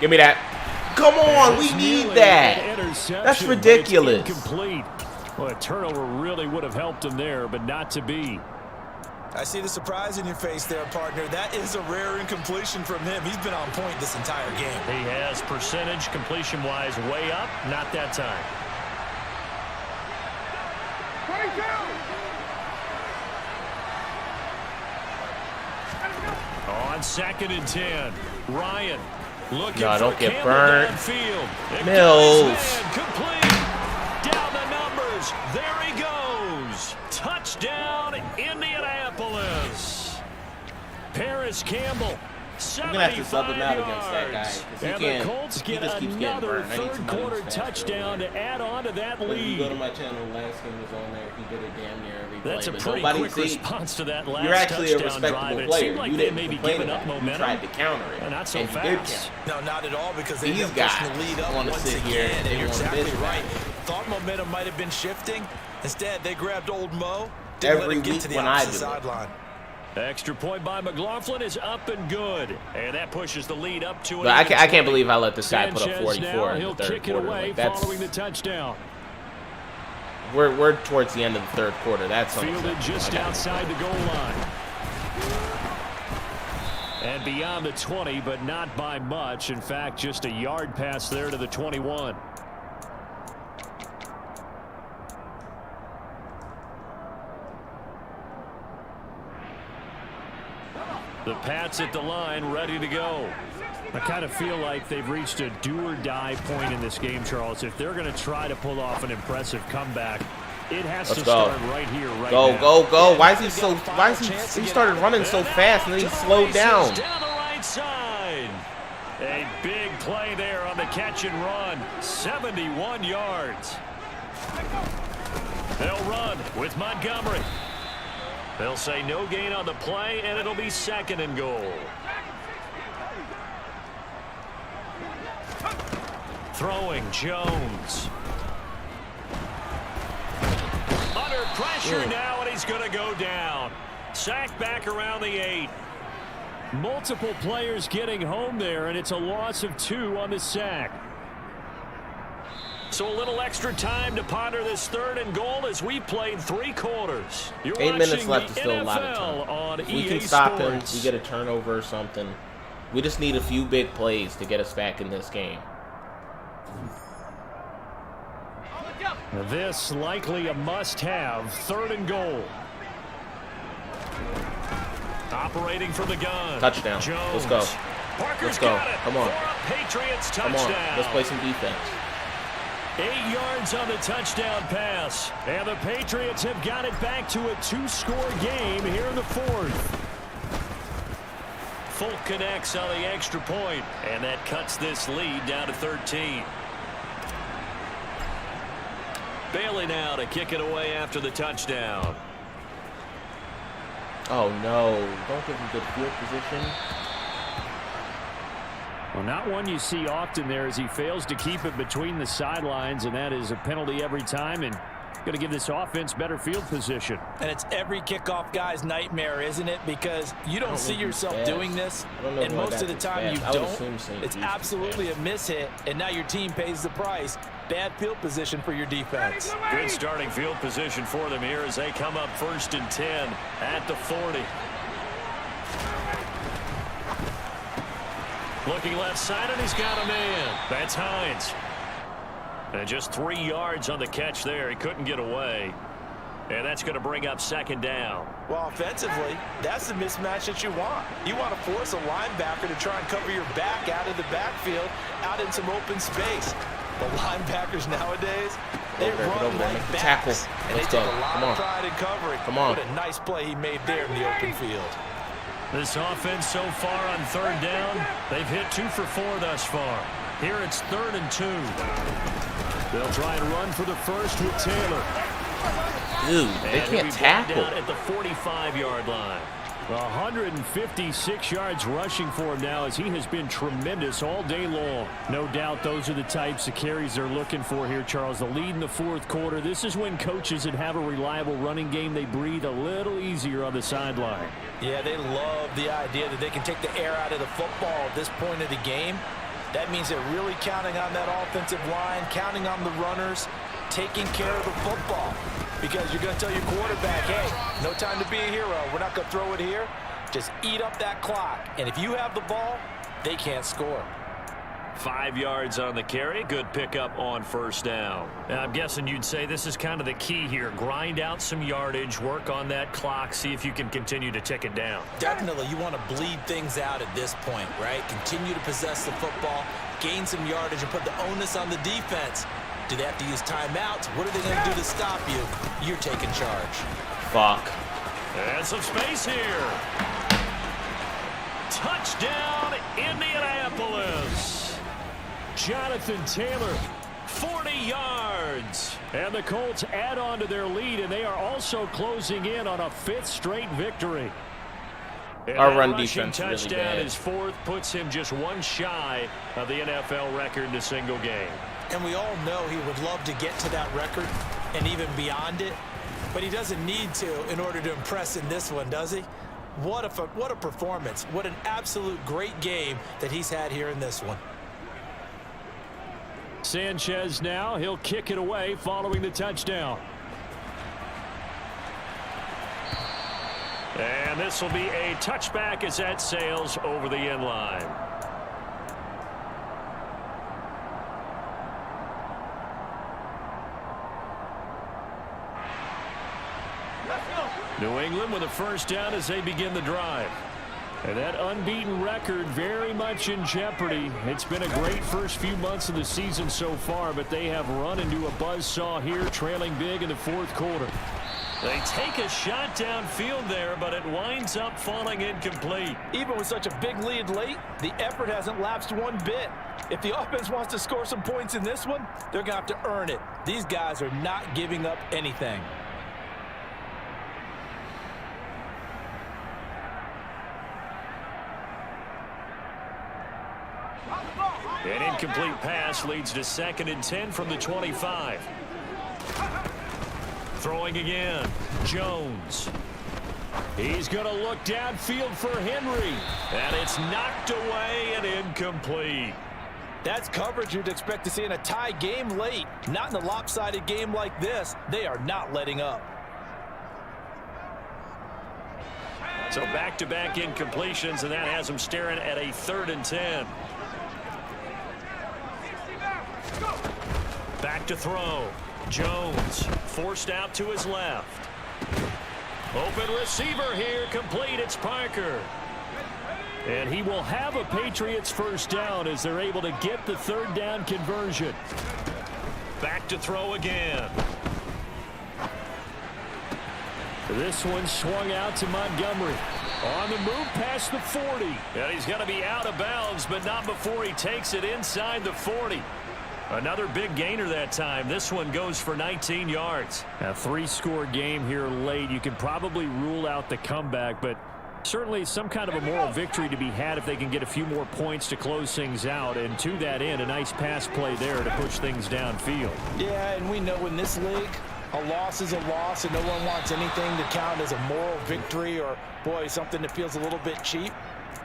Give me that. Come on, we need that. That's ridiculous. Incomplete. Well, a turnover really would have helped them there, but not to be. I see the surprise in your face there, partner. That is a rare incompletion from him. He's been on point this entire game. He has percentage completion-wise way up. Not that time. 22. On 2nd and 10, Ryan looking no, don't for get Campbell burnt. downfield. Mills. Complete. Down the numbers. There he goes. Touchdown, Indianapolis. Paris Campbell. I'm gonna have to sub him out against that guy. And the Colts get another third-quarter touchdown to add on to that lead. If you go to my channel, last game was on there. He did it damn near every play. That's a pretty quick response to that last you're actually a touchdown drive. respectable It player. seemed like You they didn't may be complain giving about up it. momentum. You tried to counter it. Not so and fast. You did counter. No, not at all, because they These end up guys pushing the lead up want to once sit here again, and they you're want exactly business. right. Thought momentum might have been shifting. Instead, they grabbed old Mo. Every week when I do it. Sideline. Extra point by McLaughlin is up and good. And that pushes the lead up to it. But I can't believe I let this guy put up Sanchez 44 now, in the he'll third kick it quarter. away Like, that's, following the touchdown. we're towards the end of the third quarter. That's fielded just outside the goal line. And beyond the 20, but not by much. In fact, just a yard pass there to the 21. The Pats at the line, ready to go. I kind of feel like they've reached a do-or-die point in this game, Charles. If they're going to try to pull off an impressive comeback, it has to start right here, right now. Go. Why is he so? Why is he started running so fast and then he slowed down? Down the right side. A big play there on the catch and run. 71 yards. They'll run with Montgomery. They'll say no gain on the play, and it'll be 2nd and goal. Throwing Jones. Under pressure now, and he's going to go down. Sacked back around the 8. Multiple players getting home there, and it's a loss of 2 on the sack. So a little extra time to ponder this 3rd and goal as we played 3 quarters. You're 8 minutes left is the still a lot of NFL time. On If we EA can stop Sports. him, we get a turnover or something. We just need a few big plays to get us back in this game. This likely a must-have. 3rd and goal. Operating from the gun. Touchdown. Jones. Let's go. Parker's Let's go. got it. Come on. Patriots Come touchdown. on. Let's play some defense. 8 yards on the touchdown pass. And the Patriots have got it back to a 2-score game here in the 4th. Folk connects on the extra point, and that cuts this lead down to 13. Bailey now to kick it away after the touchdown. Oh, no. Don't give him good field position. Well, not one you see often there as he fails to keep it between the sidelines, and that is a penalty every time, and going to give this offense better field position. And it's every kickoff guy's nightmare, isn't it? Because you don't see yourself doing this, and most of the time you don't. It's absolutely a mishit, and now your team pays the price. Bad field position for your defense. Good starting field position for them here as they come up 1st and 10 at the 40. Looking left side, and he's got a man. That's Hines. And just 3 yards on the catch there. He couldn't get away. And that's going to bring up 2nd down. Well, offensively, that's the mismatch that you want. You want to force a linebacker to try and cover your back out of the backfield, out in some open space. The linebackers nowadays, they run like backs, and they take a lot of pride in covering. What a nice play he made there in the open field. This offense so far on 3rd down, they've hit 2 for 4 thus far. Here it's 3rd and 2. They'll try and run for the first with Taylor. Dude, they can't tackle. At the 45-yard line. 156 yards rushing for him now as he has been tremendous all day long. No doubt those are the types of carries they're looking for here, Charles. The lead in the 4th quarter. This is when coaches that have a reliable running game, they breathe a little easier on the sideline. Yeah, they love the idea that they can take the air out of the football at this point of the game. That means they're really counting on that offensive line, counting on the runners. taking care of the football. Because you're going to tell your quarterback, hey, no time to be a hero. We're not going to throw it here. Just eat up that clock. And if you have the ball, they can't score. 5 yards on the carry. Good pickup on first down. And I'm guessing you'd say this is kind of the key here. Grind out some yardage, work on that clock, see if you can continue to tick it down. Definitely, you want to bleed things out at this point, right? Continue to possess the football, gain some yardage, and put the onus on the defense. Do they have to use timeouts? What are they going to do to stop you? You're taking charge. Fuck. And some space here. Touchdown, Indianapolis. Jonathan Taylor, 40 yards. And the Colts add on to their lead, and they are also closing in on a 5th straight victory. And our run rushing defense touchdown really bad. His 4th, puts him just one shy of the NFL record in a single game. And we all know he would love to get to that record and even beyond it, but he doesn't need to in order to impress in this one, does he? What a performance. What an absolute great game that he's had here in this one. Sanchez now, he'll kick it away following the touchdown. And this will be a touchback as that sails over the end line. New England with a first down as they begin the drive. And that unbeaten record very much in jeopardy. It's been a great first few months of the season so far, but they have run into a buzzsaw here, trailing big in the 4th quarter. They take a shot downfield there, but it winds up falling incomplete. Even with such a big lead late, the effort hasn't lapsed one bit. If the offense wants to score some points in this one, they're going to have to earn it. These guys are not giving up anything. An incomplete pass leads to 2nd and 10 from the 25. Throwing again, Jones. He's going to look downfield for Henry. And it's knocked away and incomplete. That's coverage you'd expect to see in a tie game late. Not in a lopsided game like this. They are not letting up. So back-to-back incompletions, and that has them staring at a 3rd and 10. Back to throw. Jones forced out to his left. Open receiver here, complete. It's Parker. And he will have a Patriots first down as they're able to get the 3rd down conversion. Back to throw again. This one swung out to Montgomery. On the move past the 40. And he's going to be out of bounds, but not before he takes it inside the 40. Another big gainer that time. This one goes for 19 yards. A 3-score game here late. You can probably rule out the comeback, but certainly some kind of a moral victory to be had if they can get a few more points to close things out. And to that end, a nice pass play there to push things downfield. Yeah, and we know in this league, a loss is a loss, and no one wants anything to count as a moral victory or, boy, something that feels a little bit cheap.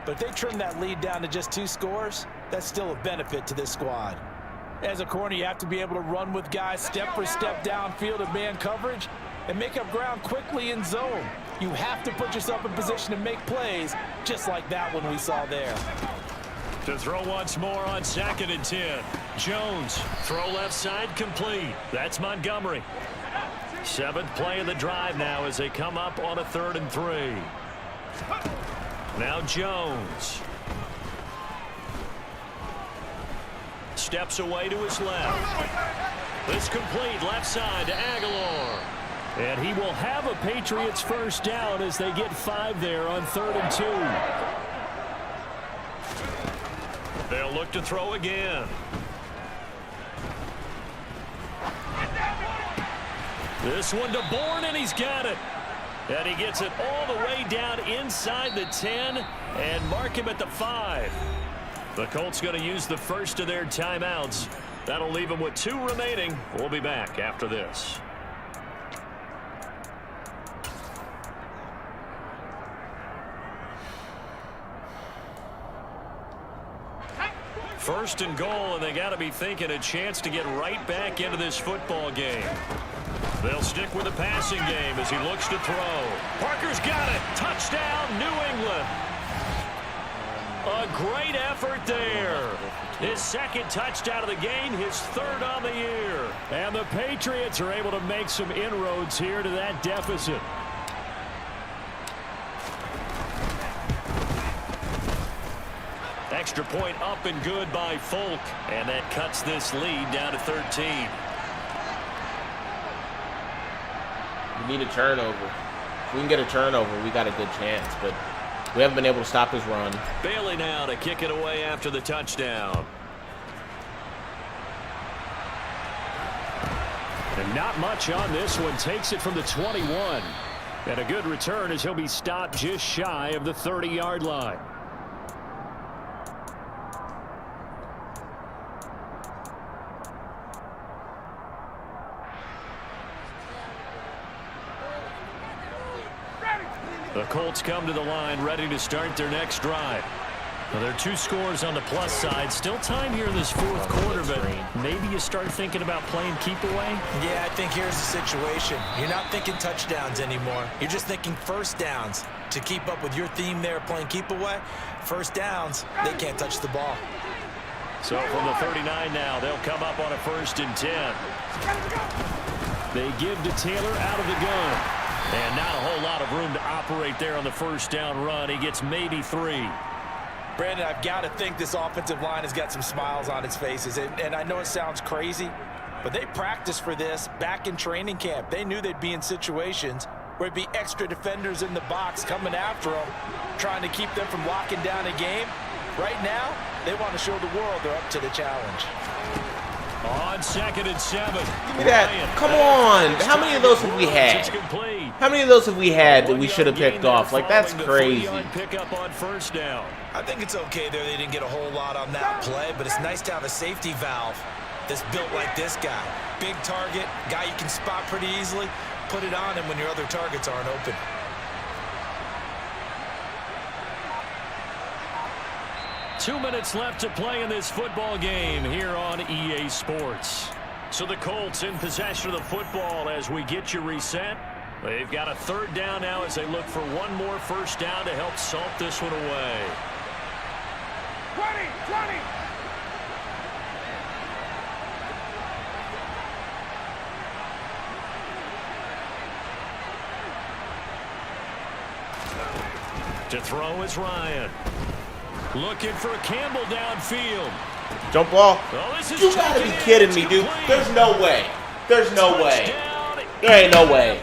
But if they trim that lead down to just 2 scores, that's still a benefit to this squad. As a corner, you have to be able to run with guys step for step downfield in man coverage and make up ground quickly in zone. You have to put yourself in position to make plays, just like that one we saw there. To throw once more on 2nd and 10. Jones, throw left side, complete. That's Montgomery. 7th play of the drive now as they come up on a 3rd and 3. Now Jones. Steps away to his left. This complete left side to Aguilar. And he will have a Patriots first down as they get 5 there on 3rd and 2. They'll look to throw again. This one to Bourne, and he's got it. And he gets it all the way down inside the 10 and mark him at the 5. The Colts going to use the first of their timeouts. That'll leave them with 2 remaining. We'll be back after this. First and goal, and they got to be thinking a chance to get right back into this football game. They'll stick with the passing game as he looks to throw. Parker's got it. Touchdown, New England. A great effort there. His second touchdown of the game, his third on the year. And the Patriots are able to make some inroads here to that deficit. Extra point up and good by Folk. And that cuts this lead down to 13. We need a turnover. If we can get a turnover, we got a good chance. But we haven't been able to stop his run. Bailey now to kick it away after the touchdown. And not much on this one. Takes it from the 21. And a good return as he'll be stopped just shy of the 30-yard line. The Colts come to the line ready to start their next drive. Well, there are 2 scores on the plus side. Still time here in this fourth quarter, but maybe you start thinking about playing keep away? Yeah, I think here's the situation. You're not thinking touchdowns anymore. You're just thinking first downs. To keep up with your theme there, playing keep away, first downs, they can't touch the ball. So from the 39 now, they'll come up on a 1st and 10. They give to Taylor out of the gun. And not a whole lot of room to operate there on the first down run. He gets maybe 3. Brandon, I've got to think this offensive line has got some smiles on its faces. And I know it sounds crazy, but they practiced for this back in training camp. They knew they'd be in situations where it'd be extra defenders in the box coming after them, trying to keep them from locking down a game. Right now, they want to show the world they're up to the challenge. On 2nd and 7. Give me that. Come on. How many of those have we had? How many of those have we had that we should have picked off? Like, that's crazy. Pick up on first down. I think it's okay there. They didn't get a whole lot on that play, but it's nice to have a safety valve that's built like this guy. Big target, guy you can spot pretty easily. Put it on him when your other targets aren't open. Two minutes left to play in this football game here on EA Sports. So the Colts in possession of the football as we get you reset. They've got a 3rd down now as they look for one more first down to help salt this one away. 20. To throw is Ryan. Looking for Campbell downfield. Jump ball. Oh, You gotta be kidding me, dude. There's no way. There's no way. There ain't no way.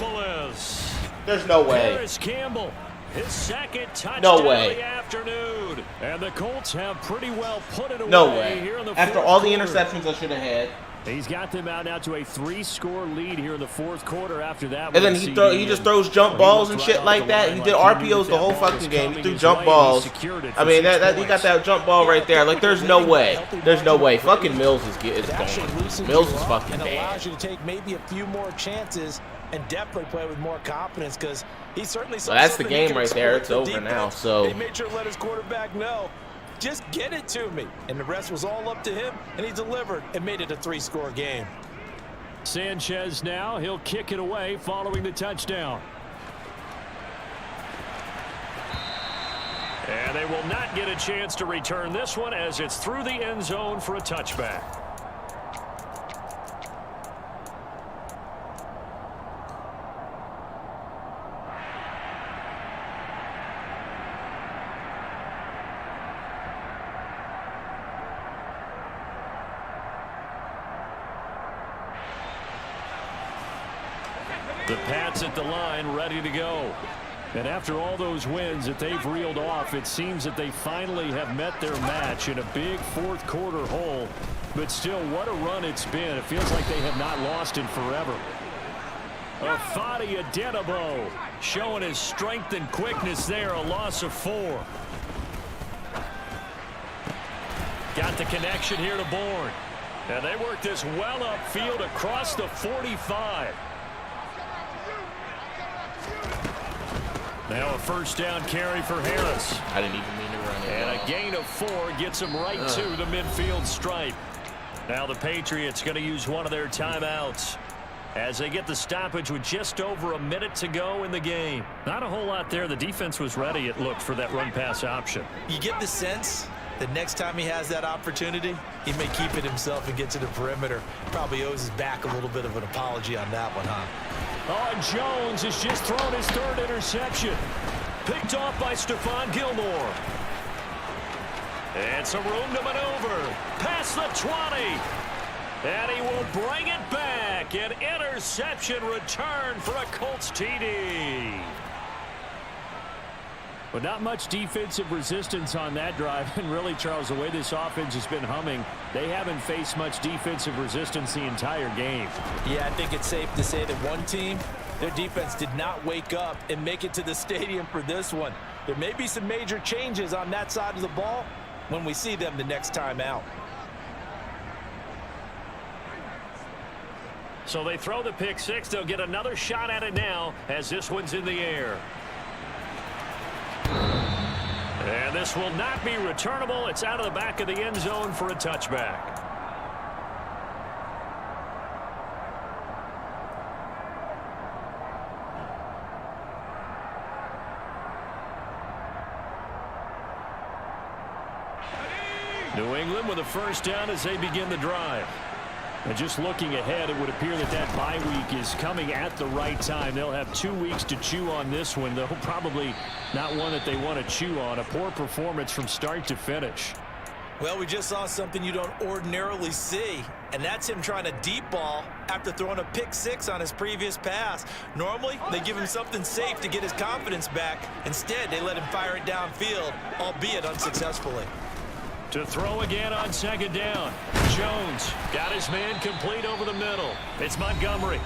There's no way. Harris Campbell, his second touchdown No way. of the afternoon. And the Colts have pretty well put it away. No way. Here in the After fourth all the quarter. interceptions I should have had. He's got them out now to a 3-score lead here in the fourth quarter after that. And then he just throws jump balls and shit like that. He did RPOs the whole fucking game. He threw jump balls. I mean, he got that jump ball right there. Like, there's no way. There's no way. Fucking Mills is gone. Mills is fucking and bad. allows you to take maybe a few more chances and definitely play with more confidence because he certainly. So that's the game right there. It's over now. So he made sure to let his quarterback know, just get it to me, and the rest was all up to him, and he delivered and made it a 3-score game. Sanchez now, he'll kick it away following the touchdown. And they will not get a chance to return this one as it's through the end zone for a touchback. The Pats at the line ready to go. And after all those wins that they've reeled off, it seems that they finally have met their match in a big fourth quarter hole. But still, what a run it's been. It feels like they have not lost in forever. Afadi Adenabo showing his strength and quickness there, a loss of 4. Got the connection here to Bourne. And they work this well upfield across the 45. Now a first down carry for Harris. I didn't even mean to run it. And a gain of 4 gets him right to the midfield stripe. Now the Patriots going to use one of their timeouts as they get the stoppage with just over a minute to go in the game. Not a whole lot there. The defense was ready, it looked, for that run-pass option. You get the sense that next time he has that opportunity, he may keep it himself and get to the perimeter. Probably owes his back a little bit of an apology on that one, huh? Oh, Jones has just thrown his 3rd interception. Picked off by Stephon Gilmore. And some room to maneuver. Past the 20. And he will bring it back. An interception return for a Colts TD. But not much defensive resistance on that drive. And really, Charles, the way this offense has been humming, they haven't faced much defensive resistance the entire game. Yeah, I think it's safe to say that one team, their defense did not wake up and make it to the stadium for this one. There may be some major changes on that side of the ball when we see them the next time out. So they throw the pick 6. They'll get another shot at it now as this one's in the air. And this will not be returnable. It's out of the back of the end zone for a touchback. New England with a first down as they begin the drive. And just looking ahead, it would appear that that bye week is coming at the right time. They'll have 2 weeks to chew on this one, though probably not one that they want to chew on. A poor performance from start to finish. Well, we just saw something you don't ordinarily see, and that's him trying to deep ball after throwing a pick 6 on his previous pass. Normally, they give him something safe to get his confidence back. Instead, they let him fire it downfield, albeit unsuccessfully. To throw again on 2nd down. Jones got his man complete over the middle. It's Montgomery.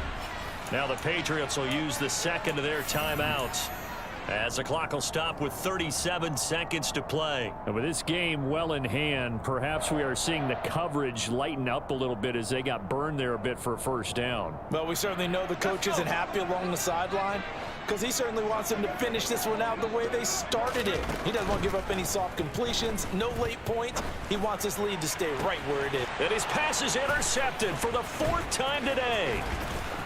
Now the Patriots will use the 2nd of their timeouts as the clock will stop with 37 seconds to play. And with this game well in hand, perhaps we are seeing the coverage lighten up a little bit as they got burned there a bit for a first down. Well, we certainly know the coach isn't happy along the sideline, because he certainly wants them to finish this one out the way they started it. He doesn't want to give up any soft completions, no late points. He wants his lead to stay right where it is. And his pass is intercepted for the 4th time today.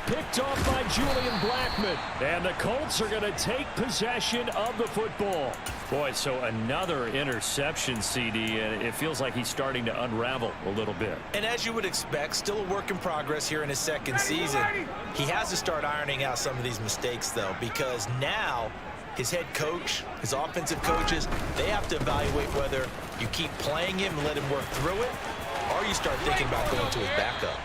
Picked off by Julian Blackmon. And the Colts are going to take possession of the football. Boy, so another interception, CD, and it feels like he's starting to unravel a little bit. And as you would expect, still a work in progress here in his 2nd season. He has to start ironing out some of these mistakes, though, because now his head coach, his offensive coaches, they have to evaluate whether you keep playing him and let him work through it, or you start thinking about going to his backup.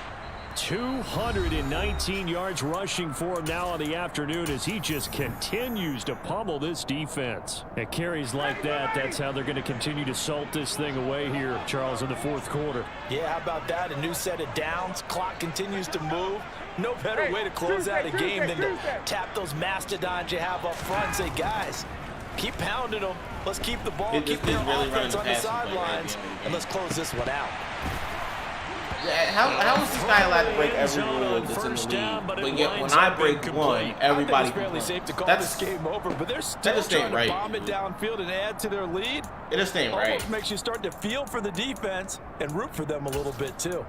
219 yards rushing for him now on the afternoon as he just continues to pummel this defense. At carries like that, that's how they're going to continue to salt this thing away here, Charles, in the 4th quarter. Yeah, how about that? A new set of downs. Clock continues to move. No better way to close out a game than to tap those mastodons you have up front and say, guys, keep pounding them. Let's keep the ball, keep the offense on the sidelines, and let's close this one out. How is this guy allowed to break every rule that's in the league? But yet when I break one, everybody fairly safe to call this game over, but they're still trying to bomb it downfield and add to their lead. It just ain't right. Almost makes you start to feel for the defense and root for them a little bit too.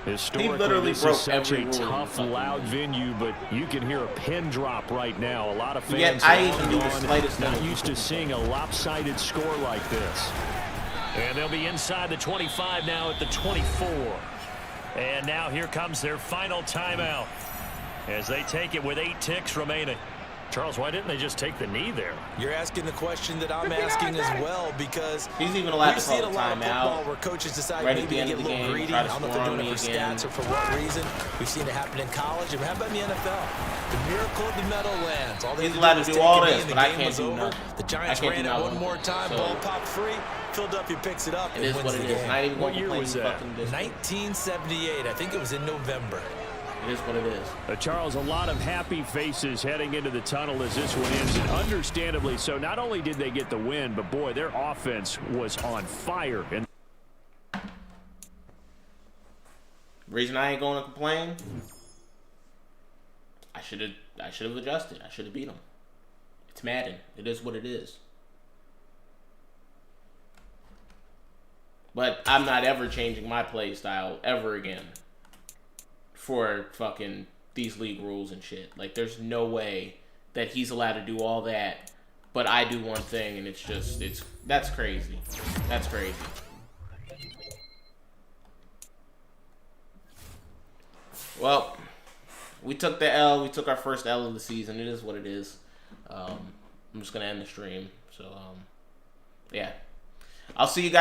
Historically, this is such a tough, loud venue, but you can hear a pin drop right now. A lot of fans not used to seeing a lopsided score like this. And they'll be inside the 25 now at the 24. And now here comes their final timeout as they take it with 8 ticks remaining. Charles, why didn't they just take the knee there? You're asking the question that I'm asking as well, because he's even allowed we've seen a lot of football where coaches decide maybe to get a little greedy. I don't know if they're doing it for stats or for what reason. We've seen it happen in college, and how about in the NFL? The miracle of the Meadowlands. All he's allowed to do all this, but I can't do nothing. The Giants ran it one more time, ball popped free. Philadelphia picks it up and wins the game. What year was that? 1978. I think it was in November. It is what it is. Charles, a lot of happy faces heading into the tunnel as this one ends, and understandably so. Not only did they get the win, but boy, their offense was on fire. And reason I ain't going to complain, should have adjusted. I should have beat him. It's Madden. It is what it is. But I'm not ever changing my play style ever again for fucking these league rules and shit. Like, there's no way that he's allowed to do all that, but I do one thing, and that's crazy. That's crazy. Well, we took the L. We took our first L of the season. It is what it is. I'm just going to end the stream. So, yeah. I'll see you guys.